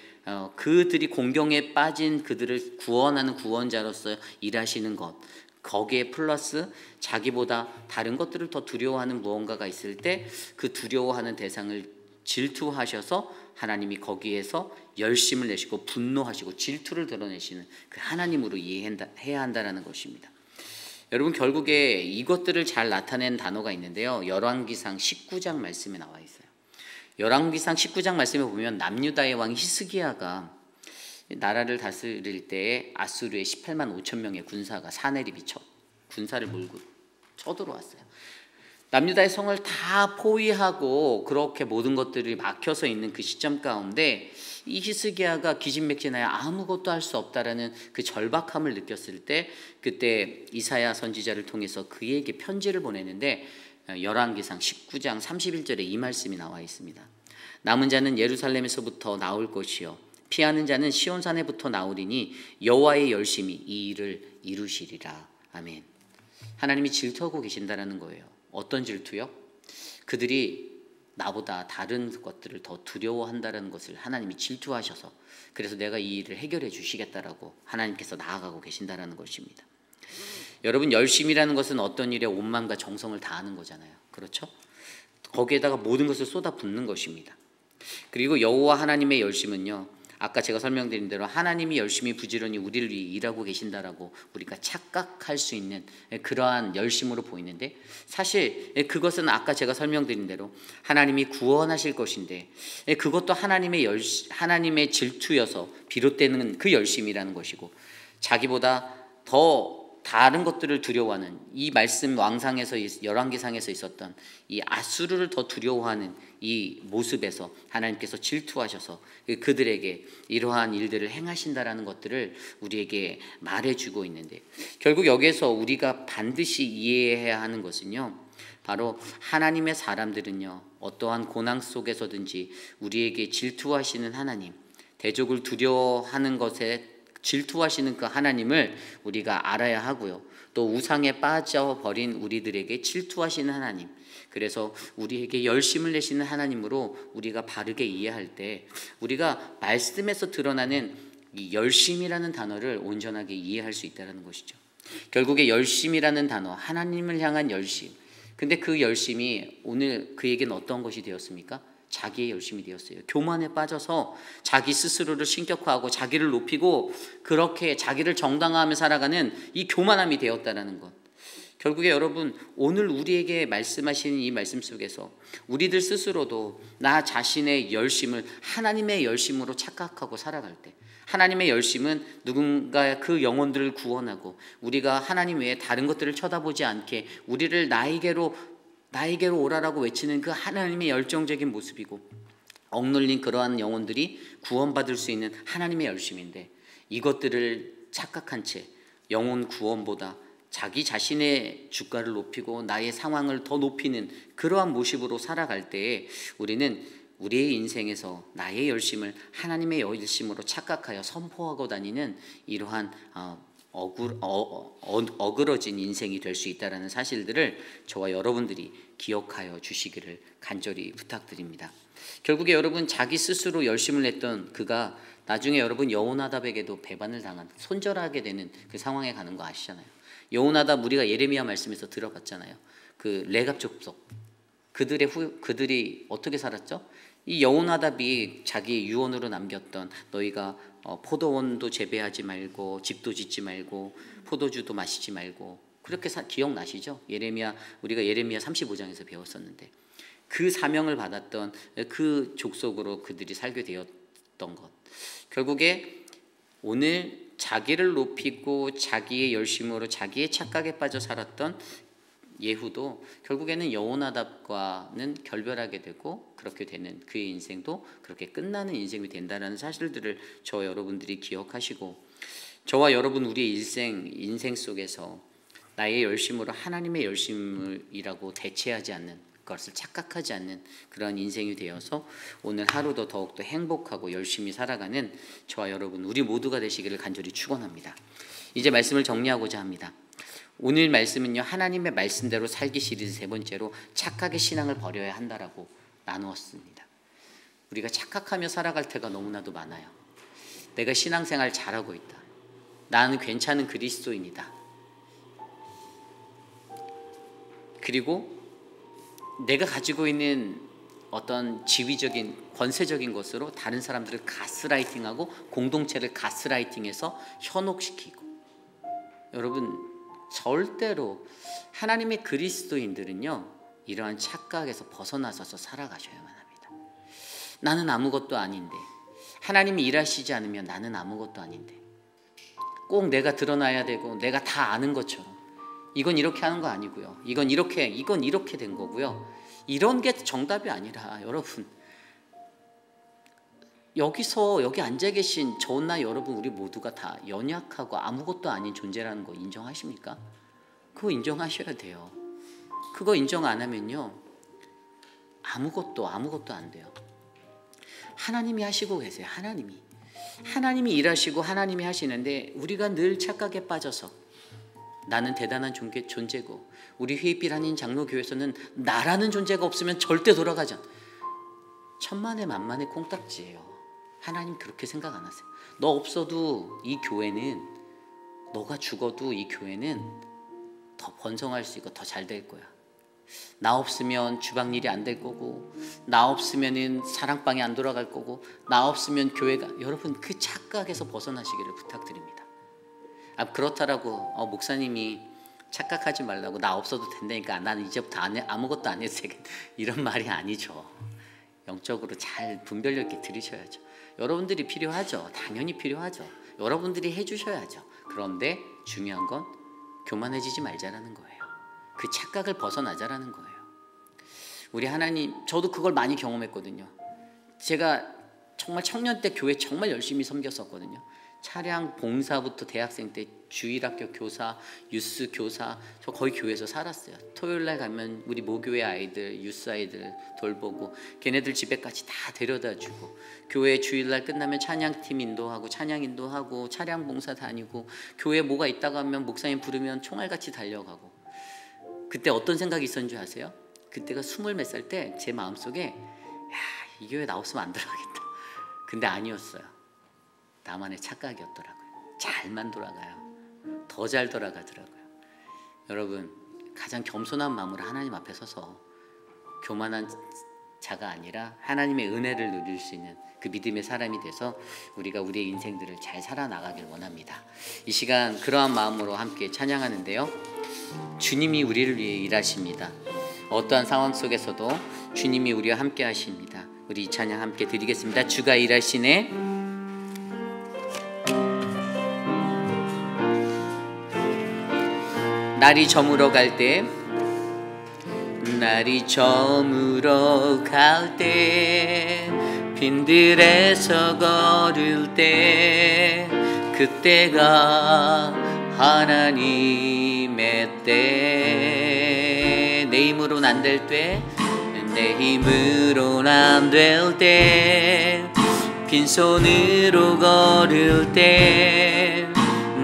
그들이 공경에 빠진 그들을 구원하는 구원자로서 일하시는 것, 거기에 플러스 자기보다 다른 것들을 더 두려워하는 무언가가 있을 때 그 두려워하는 대상을 질투하셔서 하나님이 거기에서 열심을 내시고 분노하시고 질투를 드러내시는 그 하나님으로 이해해야 한다는 것입니다. 여러분, 결국에 이것들을 잘 나타낸 단어가 있는데요, 열왕기상 19장 말씀에 나와 있어요. 열왕기상 19장 말씀에 보면 남유다의 왕 히스기야가 나라를 다스릴 때에 아수르의 18만 5천 명의 군사가 사내립이 군사를 몰고 쳐들어왔어요. 남유다의 성을 다 포위하고 그렇게 모든 것들이 막혀서 있는 그 시점 가운데 이 히스기야가 기진맥진하여 아무것도 할 수 없다라는 그 절박함을 느꼈을 때, 그때 이사야 선지자를 통해서 그에게 편지를 보내는데 열왕기상 19장 31절에 이 말씀이 나와 있습니다. 남은 자는 예루살렘에서부터 나올 것이요 피하는 자는 시온산에부터 나오리니 여호와의 열심이 이 일을 이루시리라. 아멘. 하나님이 질투하고 계신다라는 거예요. 어떤 질투요? 그들이 나보다 다른 것들을 더 두려워한다는 것을 하나님이 질투하셔서, 그래서 내가 이 일을 해결해 주시겠다라고 하나님께서 나아가고 계신다라는 것입니다. 여러분, 열심이라는 것은 어떤 일에 온 마음과 정성을 다하는 거잖아요. 그렇죠? 거기에다가 모든 것을 쏟아붓는 것입니다. 그리고 여호와 하나님의 열심은요, 아까 제가 설명드린 대로 하나님이 열심히 부지런히 우리를 위해 일하고 계신다라고 우리가 착각할 수 있는 그러한 열심으로 보이는데, 사실 그것은 아까 제가 설명드린 대로 하나님이 구원하실 것인데 그것도 하나님의 질투여서 비롯되는 그 열심이라는 것이고, 자기보다 더 다른 것들을 두려워하는 이 말씀 왕상에서 열왕기상에서 있었던 이 아수르를 더 두려워하는 이 모습에서 하나님께서 질투하셔서 그들에게 이러한 일들을 행하신다라는 것들을 우리에게 말해주고 있는데, 결국 여기에서 우리가 반드시 이해해야 하는 것은요, 바로 하나님의 사람들은요, 어떠한 고난 속에서든지 우리에게 질투하시는 하나님, 대적을 두려워하는 것에 질투하시는 그 하나님을 우리가 알아야 하고요. 또 우상에 빠져버린 우리들에게 질투하시는 하나님, 그래서 우리에게 열심을 내시는 하나님으로 우리가 바르게 이해할 때 우리가 말씀에서 드러나는 이 열심이라는 단어를 온전하게 이해할 수 있다는 것이죠. 결국에 열심이라는 단어, 하나님을 향한 열심. 근데 그 열심이 오늘 그에게는 어떤 것이 되었습니까? 자기의 열심이 되었어요. 교만에 빠져서 자기 스스로를 신격화하고 자기를 높이고 그렇게 자기를 정당화하며 살아가는 이 교만함이 되었다는 것. 결국에 여러분, 오늘 우리에게 말씀하시는 이 말씀 속에서 우리들 스스로도 나 자신의 열심을 하나님의 열심으로 착각하고 살아갈 때, 하나님의 열심은 누군가 그 영혼들을 구원하고 우리가 하나님 외에 다른 것들을 쳐다보지 않게 우리를 나에게로 오라라고 외치는 그 하나님의 열정적인 모습이고, 억눌린 그러한 영혼들이 구원받을 수 있는 하나님의 열심인데, 이것들을 착각한 채 영혼 구원보다 자기 자신의 주가를 높이고 나의 상황을 더 높이는 그러한 모습으로 살아갈 때에 우리는 우리의 인생에서 나의 열심을 하나님의 열심으로 착각하여 선포하고 다니는 이러한 어그러진 인생이 될 수 있다는 사실들을 저와 여러분들이 기억하여 주시기를 간절히 부탁드립니다. 결국에 여러분, 자기 스스로 열심을 냈던 그가 나중에 여러분 여호나답에게도 배반을 당한, 손절하게 되는 그 상황에 가는 거 아시잖아요. 여호나답, 우리가 예레미야 말씀에서 들어봤잖아요. 그 레갑 족속, 그들이 어떻게 살았죠? 이 여호나답이 자기 유언으로 남겼던, 너희가 포도원도 재배하지 말고 집도 짓지 말고 포도주도 마시지 말고, 그렇게 기억나시죠? 우리가 예레미야 35장에서 배웠었는데, 그 사명을 받았던 그 족속으로 그들이 살게 되었던 것. 결국에 오늘 자기를 높이고 자기의 열심으로 자기의 착각에 빠져 살았던 예후도 결국에는 여호나답과는 결별하게 되고, 그렇게 되는 그의 인생도 그렇게 끝나는 인생이 된다는 사실들을 저와 여러분들이 기억하시고, 저와 여러분 우리의 인생 속에서 나의 열심으로 하나님의 열심이라고 대체하지 않는 것을 착각하지 않는 그런 인생이 되어서 오늘 하루도 더욱더 행복하고 열심히 살아가는 저와 여러분 우리 모두가 되시기를 간절히 축원합니다. 이제 말씀을 정리하고자 합니다. 오늘 말씀은요, 하나님의 말씀대로 살기 시리즈 세 번째로 착각의 신앙을 버려야 한다라고 나누었습니다. 우리가 착각하며 살아갈 때가 너무나도 많아요. 내가 신앙생활 잘하고 있다, 나는 괜찮은 그리스도인이다, 그리고 내가 가지고 있는 어떤 지위적인 권세적인 것으로 다른 사람들을 가스라이팅하고 공동체를 가스라이팅해서 현혹시키고, 여러분 절대로 하나님의 그리스도인들은요, 이러한 착각에서 벗어나서 살아가셔야만 합니다. 나는 아무것도 아닌데, 하나님이 일하시지 않으면 나는 아무것도 아닌데, 꼭 내가 드러나야 되고 내가 다 아는 것처럼, 이건 이렇게 하는 거 아니고요, 이건 이렇게 된 거고요, 이런 게 정답이 아니라, 여러분 여기 앉아 계신 저나 여러분 우리 모두가 다 연약하고 아무것도 아닌 존재라는 거 인정하십니까? 그거 인정하셔야 돼요. 그거 인정 안 하면요, 아무것도 안 돼요. 하나님이 하시고 계세요. 하나님이 일하시고 하나님이 하시는데, 우리가 늘 착각에 빠져서 나는 대단한 존재고, 우리 휘빛 한인 장로교회에서는 나라는 존재가 없으면 절대 돌아가지 않아. 천만에 만만의 콩딱지예요. 하나님 그렇게 생각 안 하세요. 너 없어도 이 교회는, 너가 죽어도 이 교회는 더 번성할 수 있고 더 잘 될 거야. 나 없으면 주방 일이 안 될 거고, 나 없으면은 사랑방이 안 돌아갈 거고, 나 없으면 교회가, 여러분 그 착각에서 벗어나시기를 부탁드립니다. 그렇다라고 목사님이 착각하지 말라고, 나 없어도 된다니까 나는 이제부터 아무것도 안 해도 되겠다, 이런 말이 아니죠. 영적으로 잘 분별력 있게 들으셔야죠. 여러분들이 필요하죠. 당연히 필요하죠. 여러분들이 해주셔야죠. 그런데 중요한 건 교만해지지 말자라는 거예요. 그 착각을 벗어나자라는 거예요. 우리 하나님, 저도 그걸 많이 경험했거든요. 제가 정말 청년 때 교회 정말 열심히 섬겼었거든요. 차량 봉사부터 대학생 때 주일학교 교사, 유스 교사, 저 거의 교회에서 살았어요. 토요일날 가면 우리 모교회 아이들, 유스 아이들 돌보고 걔네들 집에까지 다 데려다주고, 교회 주일날 끝나면 찬양팀 인도하고 찬양 인도하고 차량 봉사 다니고, 교회 뭐가 있다가 하면 목사님 부르면 총알같이 달려가고. 그때 어떤 생각이 있었는 줄 아세요? 그때가 20 몇 살 때 제 마음속에 이 교회 나왔으면 안 들어가겠다. 근데 아니었어요. 나만의 착각이었더라고요. 잘만 돌아가요. 더 잘 돌아가더라고요. 여러분, 가장 겸손한 마음으로 하나님 앞에 서서 교만한 자가 아니라 하나님의 은혜를 누릴 수 있는 그 믿음의 사람이 돼서 우리가 우리의 인생들을 잘 살아나가길 원합니다. 이 시간 그러한 마음으로 함께 찬양하는데요, 주님이 우리를 위해 일하십니다. 어떠한 상황 속에서도 주님이 우리와 함께 하십니다. 우리 이 찬양 함께 드리겠습니다. 주가 일하시네. 날이 저물어 갈 때, 날이 저물어 갈 때, 빈들에서 걸을 때, 그때가 하나님의 때. 내 힘으로는 안 될 때, 내 힘으로는 안 될 때, 빈손으로 걸을 때,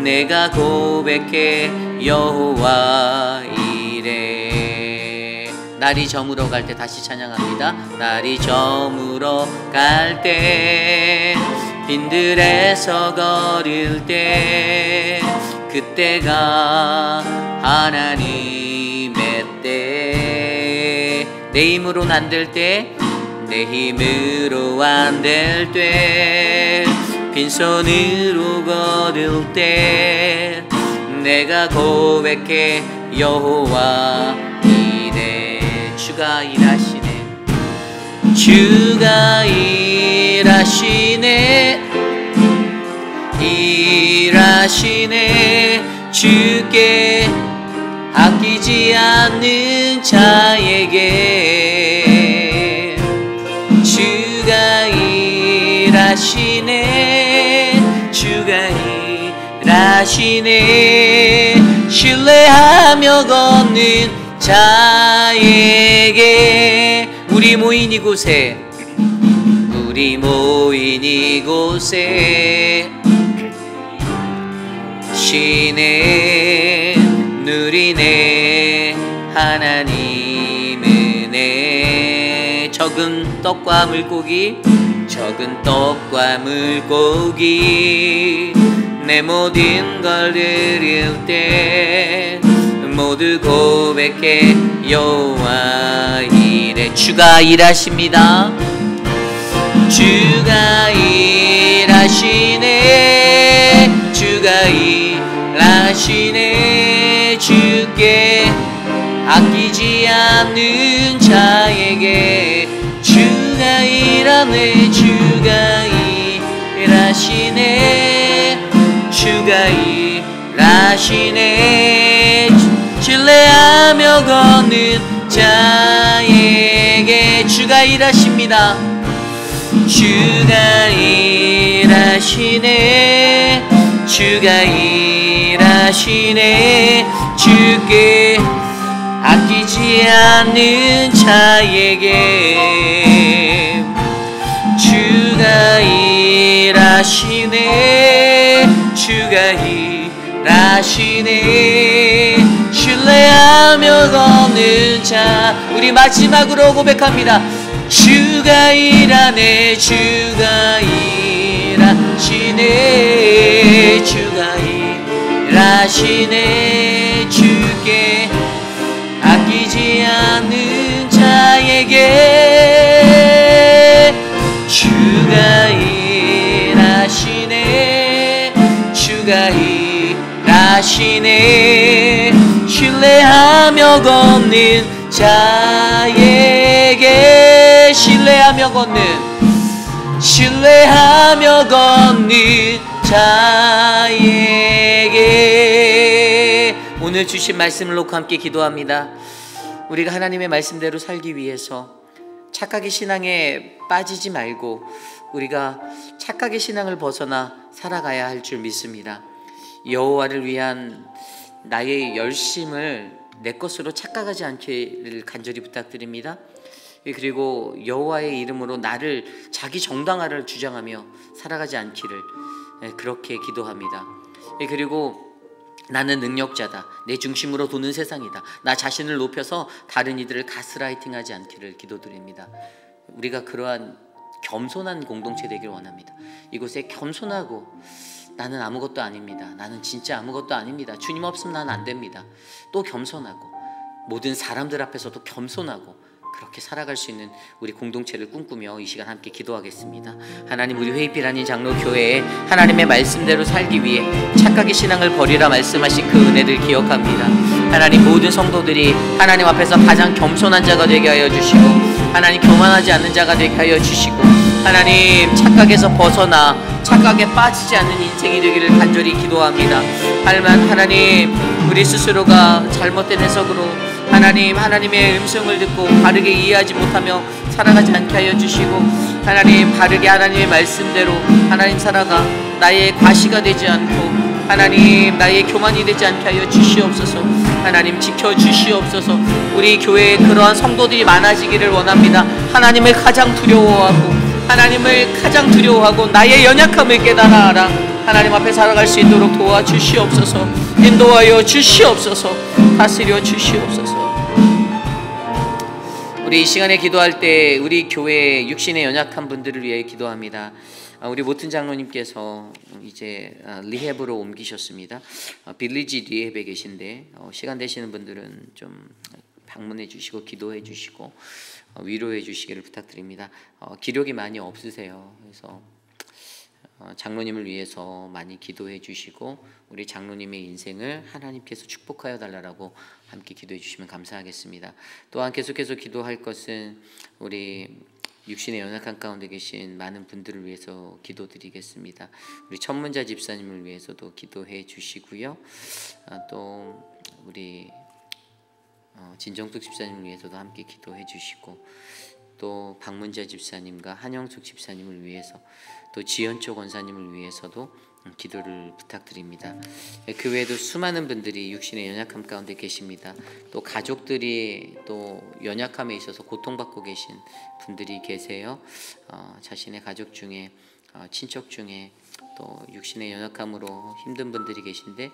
내가 고백해 여호와 이래. 날이 저물어 갈 때, 다시 찬양합니다. 날이 저물어 갈 때, 빈들에서 걸을 때, 그때가 하나님의 때. 내 힘으로는 안 될 때, 내 힘으로 안 될 때, 빈손으로 걸을 때, 내가 고백해 여호와 이래. 주가 일하시네. 주가 일하시네. 일하시네. 주께 아끼지 않는 자에게 주가 일하시네. 주가 일하시네. 신뢰하며 걷는 자에게. 우리 모인 이곳에, 우리 모인 이곳에 시네 누리네 하나님 은혜. 적은 떡과 물고기, 적은 떡과 물고기, 내 모든 걸 드릴 때 모두 고백해 여호와 이래. 주가 일하십니다. 주가 일하시네. 주가 일하시네. 주께 아끼지 않는 자에게 주가 일하네. 주가 일하시네. 주가 일하시네. 신뢰하며 걷는 자에게 주가 일하십니다. 주가 일하시네. 주가 일하시네. 주께 아끼지 않는 자에게 주가 일하시네. 주가 일하시네. 신뢰하며 걷는 자. 우리 마지막으로 고백합니다. 주가 일하네. 주가 일하시네. 주가 일하시네. 주께 아끼지 않는 자에게 주가 일하시네. 주가 일하시네. 신뢰하며 걷는 자에게 신뢰하며 걷는 자에게. 오늘 주신 말씀을 놓고 함께 기도합니다. 우리가 하나님의 말씀대로 살기 위해서 착각의 신앙에 빠지지 말고 우리가 착각의 신앙을 벗어나 살아가야 할 줄 믿습니다. 여호와를 위한 나의 열심을 내 것으로 착각하지 않기를 간절히 부탁드립니다. 그리고 여호와의 이름으로 나를 자기 정당화를 주장하며 살아가지 않기를 그렇게 기도합니다. 그리고 나는 능력자다, 내 중심으로 도는 세상이다, 나 자신을 높여서 다른 이들을 가스라이팅하지 않기를 기도드립니다. 우리가 그러한 겸손한 공동체 되길 원합니다. 이곳에 겸손하고 나는 아무것도 아닙니다, 나는 진짜 아무것도 아닙니다, 주님 없으면 난 안 됩니다, 또 겸손하고 모든 사람들 앞에서도 겸손하고 그렇게 살아갈 수 있는 우리 공동체를 꿈꾸며 이 시간 함께 기도하겠습니다. 하나님, 우리 회의필 한인 장로교회에 하나님의 말씀대로 살기 위해 착각의 신앙을 버리라 말씀하신 그 은혜를 기억합니다. 하나님, 모든 성도들이 하나님 앞에서 가장 겸손한 자가 되게 하여 주시고 하나님, 교만하지 않는 자가 되게 하여 주시고 하나님, 착각에서 벗어나 착각에 빠지지 않는 인생이 되기를 간절히 기도합니다. 하나님, 우리 스스로가 잘못된 해석으로 하나님의 음성을 듣고 바르게 이해하지 못하며 살아가지 않게 하여 주시고 하나님, 바르게 하나님의 말씀대로 하나님 살아가 나의 과시가 되지 않고 하나님, 나의 교만이 되지 않게 하여 주시옵소서. 하나님, 지켜주시옵소서. 우리 교회에 그러한 성도들이 많아지기를 원합니다. 하나님을 가장 두려워하고 나의 연약함을 깨달아 알아 하나님 앞에 살아갈 수 있도록 도와주시옵소서. 인도하여 주시옵소서. 다스려 주시옵소서. 우리 이 시간에 기도할 때 우리 교회 육신의 연약한 분들을 위해 기도합니다. 우리 모튼 장로님께서 이제 리헵으로 옮기셨습니다. 빌리지 리헵에 계신데 시간 되시는 분들은 좀 방문해 주시고 기도해 주시고 위로해 주시기를 부탁드립니다. 기력이 많이 없으세요. 그래서 장로님을 위해서 많이 기도해 주시고 우리 장로님의 인생을 하나님께서 축복하여 달라고 함께 기도해 주시면 감사하겠습니다. 또한 계속해서 기도할 것은 우리 육신의 연약한 가운데 계신 많은 분들을 위해서 기도드리겠습니다. 우리 천문자 집사님을 위해서도 기도해 주시고요. 또 우리 진정숙 집사님을 위해서도 함께 기도해 주시고 또 박문자 집사님과 한영숙 집사님을 위해서 또 지연초 권사님을 위해서도 기도를 부탁드립니다. 그 외에도 수많은 분들이 육신의 연약함 가운데 계십니다. 또 가족들이 또 연약함에 있어서 고통받고 계신 분들이 계세요. 자신의 가족 중에 친척 중에 또 육신의 연약함으로 힘든 분들이 계신데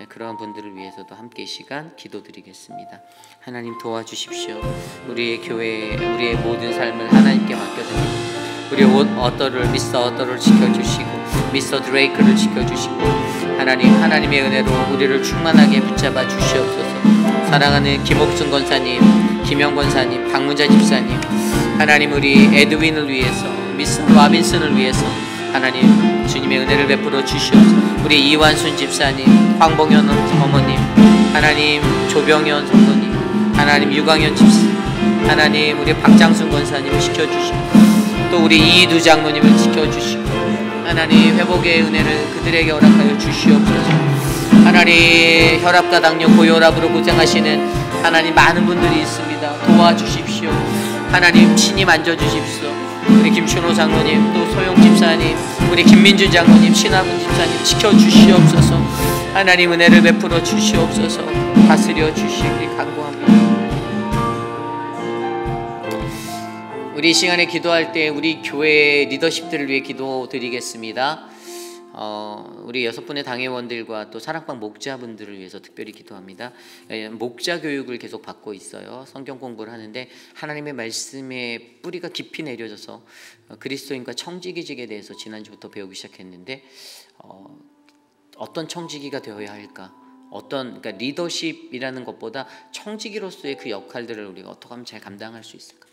그러한 분들을 위해서도 함께 이 시간 기도드리겠습니다. 하나님 도와주십시오. 우리의 교회, 우리의 모든 삶을 하나님께 맡겨드립니다. 우리 어떠를 미스터 어떠를 지켜주시고 미스터 드레이크를 지켜주시고 하나님의 은혜로 우리를 충만하게 붙잡아 주시옵소서. 사랑하는 김옥순 권사님, 김영 권사님, 박문자 집사님, 하나님 우리 에드윈을 위해서 미스터 라빈슨을 위해서 하나님 주님의 은혜를 베풀어 주시옵소서. 우리 이완순 집사님, 황봉현 어머님, 하나님 조병현 성도님, 하나님 유광현 집사, 하나님 우리 박장순 권사님을 지켜주시고 또 우리 이희두 장로님을 지켜주시고 하나님 회복의 은혜를 그들에게 허락하여 주시옵소서. 하나님 혈압과 당뇨 고혈압으로 고생하시는 하나님 많은 분들이 있습니다. 도와주십시오. 하나님 친히 만져주십시오. 우리 김춘호 장로님, 또 소용 집사님, 우리 김민주 장로님, 신하분 집사님 지켜주시옵소서. 하나님 은혜를 베풀어 주시옵소서. 다스려 주시기 간구합니다. 우리 이 시간에 기도할 때 우리 교회 리더십들을 위해 기도드리겠습니다. 우리 6분의 당회원들과 또 사랑방 목자분들을 위해서 특별히 기도합니다. 목자 교육을 계속 받고 있어요. 성경 공부를 하는데 하나님의 말씀에 뿌리가 깊이 내려져서 그리스도인과 청지기직에 대해서 지난주부터 배우기 시작했는데 어떤 청지기가 되어야 할까? 그러니까 리더십이라는 것보다 청지기로서의 그 역할들을 우리가 어떻게 하면 잘 감당할 수 있을까?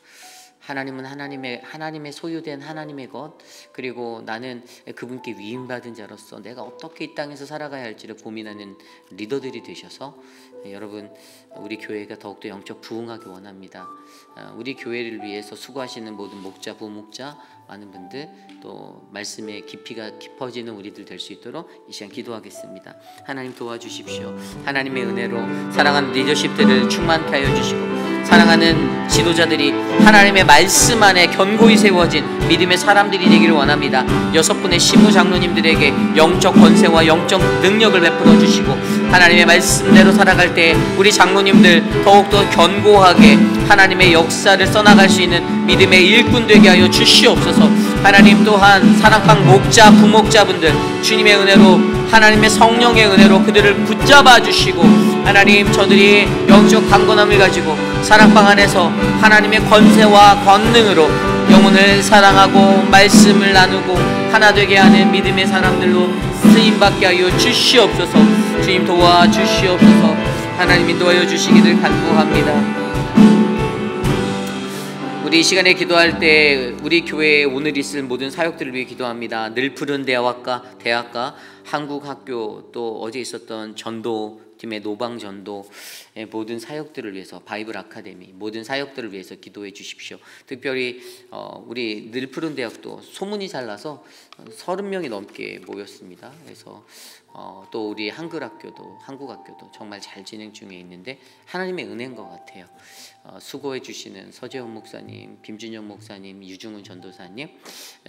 하나님은 하나님의 소유된 하나님의 것, 그리고 나는 그분께 위임받은 자로서 내가 어떻게 이 땅에서 살아가야 할지를 고민하는 리더들이 되셔서 여러분 우리 교회가 더욱더 영적 부흥하기 원합니다. 우리 교회를 위해서 수고하시는 모든 목자, 부목자, 많은 분들 또 말씀의 깊이가 깊어지는 우리들 될 수 있도록 이 시간 기도하겠습니다. 하나님 도와주십시오. 하나님의 은혜로 사랑하는 리더십들을 충만케 하여 주시고 사랑하는 지도자들이 하나님의 말씀 안에 견고히 세워진 믿음의 사람들이 되기를 원합니다. 6분의 신무 장로님들에게 영적 권세와 영적 능력을 베풀어 주시고 하나님의 말씀대로 살아갈 때 우리 장로님들 더욱더 견고하게 하나님의 역사를 써나갈 수 있는 믿음의 일꾼 되게 하여 주시옵소서. 하나님 또한 사랑방 목자 부목자분들 주님의 은혜로 하나님의 성령의 은혜로 그들을 붙잡아 주시고 하나님 저들이 영적 강건함을 가지고 사랑방 안에서 하나님의 권세와 권능으로 영혼을 사랑하고 말씀을 나누고 하나 되게 하는 믿음의 사람들로 쓰임받게 하여 주시옵소서. 주님 도와주시옵소서. 하나님 인도하여 주시기를 간구합니다. 우리 이 시간에 기도할 때 우리 교회에 오늘 있을 모든 사역들을 위해 기도합니다. 늘 푸른 대학과 한국학교 또 어제 있었던 전도팀의 노방전도 모든 사역들을 위해서 바이블 아카데미 모든 사역들을 위해서 기도해 주십시오. 특별히 우리 늘 푸른 대학도 소문이 잘 나서 30명이 넘게 모였습니다. 그래서 또 우리 한국학교도 정말 잘 진행 중에 있는데 하나님의 은혜인 것 같아요. 수고해 주시는 서재원 목사님, 김준영 목사님, 유중훈 전도사님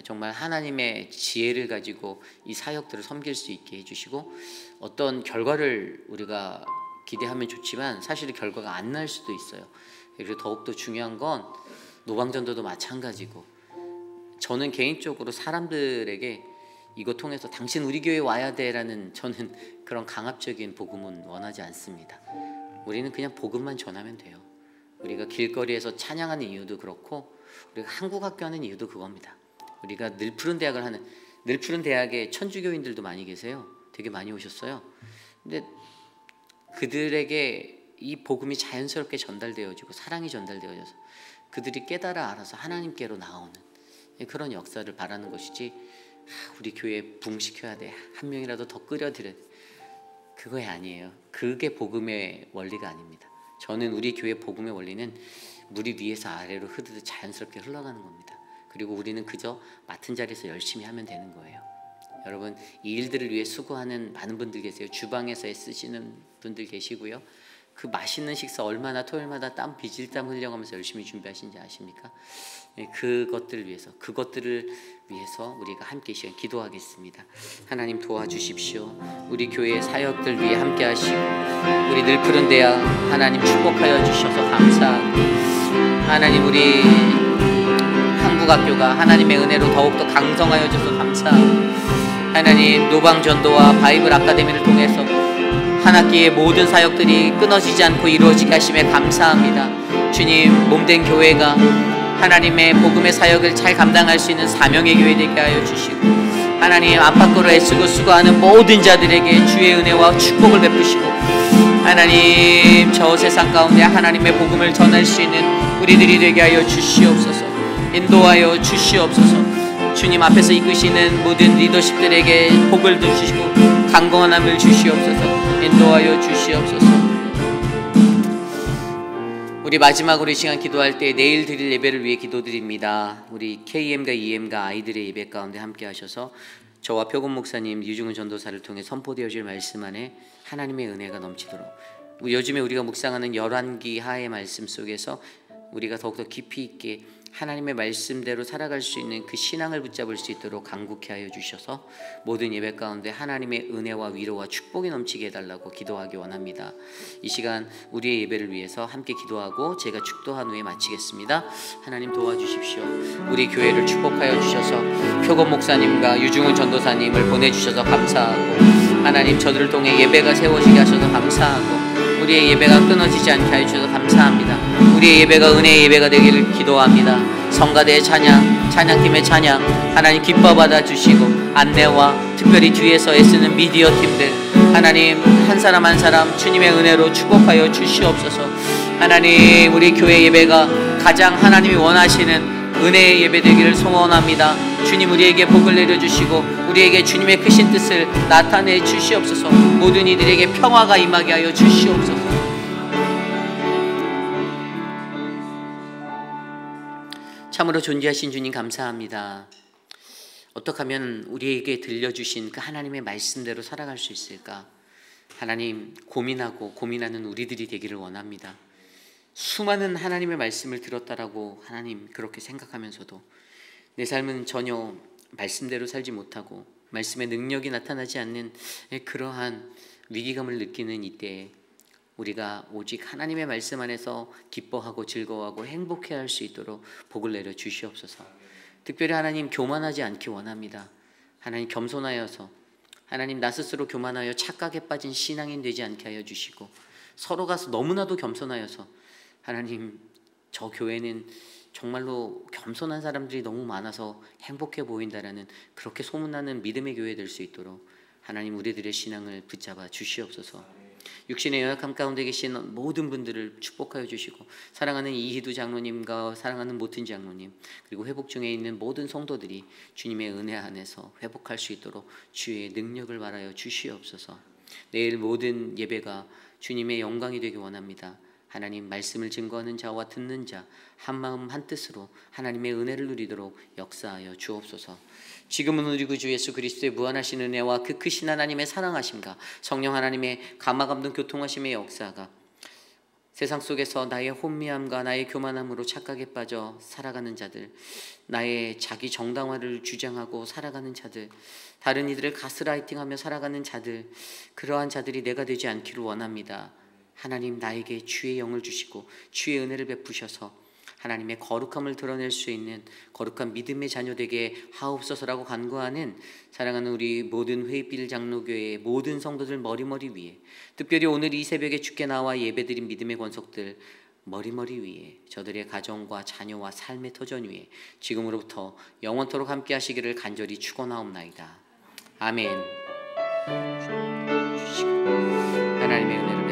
정말 하나님의 지혜를 가지고 이 사역들을 섬길 수 있게 해주시고 어떤 결과를 우리가 기대하면 좋지만 사실 결과가 안 날 수도 있어요. 그리고 더욱더 중요한 건 노방전도도 마찬가지고 저는 개인적으로 사람들에게 이거 통해서 당신 우리 교회에 와야 돼라는 저는 그런 강압적인 복음은 원하지 않습니다. 우리는 그냥 복음만 전하면 돼요. 우리가 길거리에서 찬양하는 이유도 그렇고 우리가 한국학교 하는 이유도 그겁니다. 우리가 늘 푸른 대학을 하는 늘 푸른 대학에 천주교인들도 많이 계세요. 되게 많이 오셨어요. 근데 그들에게 이 복음이 자연스럽게 전달되어지고 사랑이 전달되어져서 그들이 깨달아 알아서 하나님께로 나오는 그런 역사를 바라는 것이지 우리 교회에 붕시켜야 돼 한 명이라도 더 끌어들여야 돼 그거야 아니에요. 그게 복음의 원리가 아닙니다. 저는 우리 교회 복음의 원리는 물이 위에서 아래로 흐르듯 자연스럽게 흘러가는 겁니다. 그리고 우리는 그저 맡은 자리에서 열심히 하면 되는 거예요. 여러분 이 일들을 위해 수고하는 많은 분들 계세요. 주방에서 애쓰시는 분들 계시고요. 그 맛있는 식사 얼마나 토요일마다 땀 비질땀 흘려가면서 열심히 준비하신지 아십니까? 그것들을 위해서 우리가 함께 이 시간 기도하겠습니다. 하나님 도와주십시오. 우리 교회의 사역들 위해 함께 하시고 우리 늘 푸른 대학 하나님 축복하여 주셔서 감사하고 하나님 우리 한국학교가 하나님의 은혜로 더욱더 강성하여 주셔서 감사하고 하나님 노방전도와 바이블 아카데미를 통해서 한 학기의 모든 사역들이 끊어지지 않고 이루어지게 하심에 감사합니다. 주님 몸된 교회가 하나님의 복음의 사역을 잘 감당할 수 있는 사명의 교회 되게 하여 주시고 하나님 안팎으로 애쓰고 수고하는 모든 자들에게 주의 은혜와 축복을 베푸시고 하나님 저 세상 가운데 하나님의 복음을 전할 수 있는 우리들이 되게 하여 주시옵소서. 인도하여 주시옵소서. 주님 앞에서 이끄시는 모든 리더십들에게 복을 주시고 강건함을 주시옵소서. 인도하여 주시옵소서. 우리 마지막으로 이 시간 기도할 때 내일 드릴 예배를 위해 기도드립니다. 우리 KM과 EM과 아이들의 예배 가운데 함께 하셔서 저와 표곤 목사님, 유중훈 전도사를 통해 선포되어질 말씀 안에 하나님의 은혜가 넘치도록 요즘에 우리가 묵상하는 열왕기 하의 말씀 속에서 우리가 더욱더 깊이 있게 하나님의 말씀대로 살아갈 수 있는 그 신앙을 붙잡을 수 있도록 간구케 하여 주셔서 모든 예배 가운데 하나님의 은혜와 위로와 축복이 넘치게 해달라고 기도하기 원합니다. 이 시간 우리의 예배를 위해서 함께 기도하고 제가 축도한 후에 마치겠습니다. 하나님 도와주십시오. 우리 교회를 축복하여 주셔서 표곤 목사님과 유중훈 전도사님을 보내주셔서 감사하고 하나님 저들을 통해 예배가 세워지게 하셔서 감사하고 우리의 예배가 끊어지지 않게 하여 주셔서 감사합니다. 우리의 예배가 은혜의 예배가 되기를 기도합니다. 성가대의 찬양, 찬양팀의 찬양 하나님 기뻐 받아주시고 안내와 특별히 뒤에서 애쓰는 미디어 팀들 하나님 한 사람 한 사람 주님의 은혜로 축복하여 주시옵소서. 하나님 우리 교회 예배가 가장 하나님이 원하시는 은혜의 예배 되기를 소원합니다. 주님 우리에게 복을 내려주시고 우리에게 주님의 크신 뜻을 나타내 주시옵소서. 모든 이들에게 평화가 임하게 하여 주시옵소서. 참으로 존귀하신 주님 감사합니다. 어떻게 하면 우리에게 들려주신 그 하나님의 말씀대로 살아갈 수 있을까? 하나님, 고민하는 우리들이 되기를 원합니다. 수많은 하나님의 말씀을 들었다라고 하나님 그렇게 생각하면서도 내 삶은 전혀 말씀대로 살지 못하고 말씀의 능력이 나타나지 않는 그러한 위기감을 느끼는 이때에 우리가 오직 하나님의 말씀 안에서 기뻐하고 즐거워하고 행복해할 수 있도록 복을 내려 주시옵소서. 특별히 하나님, 교만하지 않기 원합니다. 하나님, 겸손하여서 하나님, 나 스스로 교만하여 착각에 빠진 신앙인 되지 않게 하여 주시고, 서로가 너무나도 겸손하여서 하나님, 저 교회는 정말로 겸손한 사람들이 너무 많아서 행복해 보인다라는 그렇게 소문나는 믿음의 교회 될 수 있도록 하나님, 우리들의 신앙을 붙잡아 주시옵소서. 육신의 연약함 가운데 계신 모든 분들을 축복하여 주시고, 사랑하는 이희두 장로님과 사랑하는 모튼 장로님, 그리고 회복 중에 있는 모든 성도들이 주님의 은혜 안에서 회복할 수 있도록 주의 능력을 바라여 주시옵소서. 내일 모든 예배가 주님의 영광이 되기 원합니다. 하나님, 말씀을 증거하는 자와 듣는 자 한 마음 한 뜻으로 하나님의 은혜를 누리도록 역사하여 주옵소서. 지금은 우리 구주 예수 그리스도의 무한하신 은혜와 그 크신 하나님의 사랑하심과 성령 하나님의 감화 감동 교통하심의 역사가 세상 속에서 나의 혼미함과 나의 교만함으로 착각에 빠져 살아가는 자들, 나의 자기 정당화를 주장하고 살아가는 자들, 다른 이들을 가스라이팅하며 살아가는 자들, 그러한 자들이 내가 되지 않기를 원합니다. 하나님, 나에게 주의 영을 주시고 주의 은혜를 베푸셔서 하나님의 거룩함을 드러낼 수 있는 거룩한 믿음의 자녀 되게 하옵소서라고 간구하는 사랑하는 우리 모든 회입길 장로교회의 모든 성도들 머리머리 위에, 특별히 오늘 이 새벽에 주께 나와 예배드린 믿음의 권속들 머리머리 위에, 저들의 가정과 자녀와 삶의 터전 위에 지금으로부터 영원토록 함께 하시기를 간절히 축원하옵나이다. 아멘. 하나님의 은혜를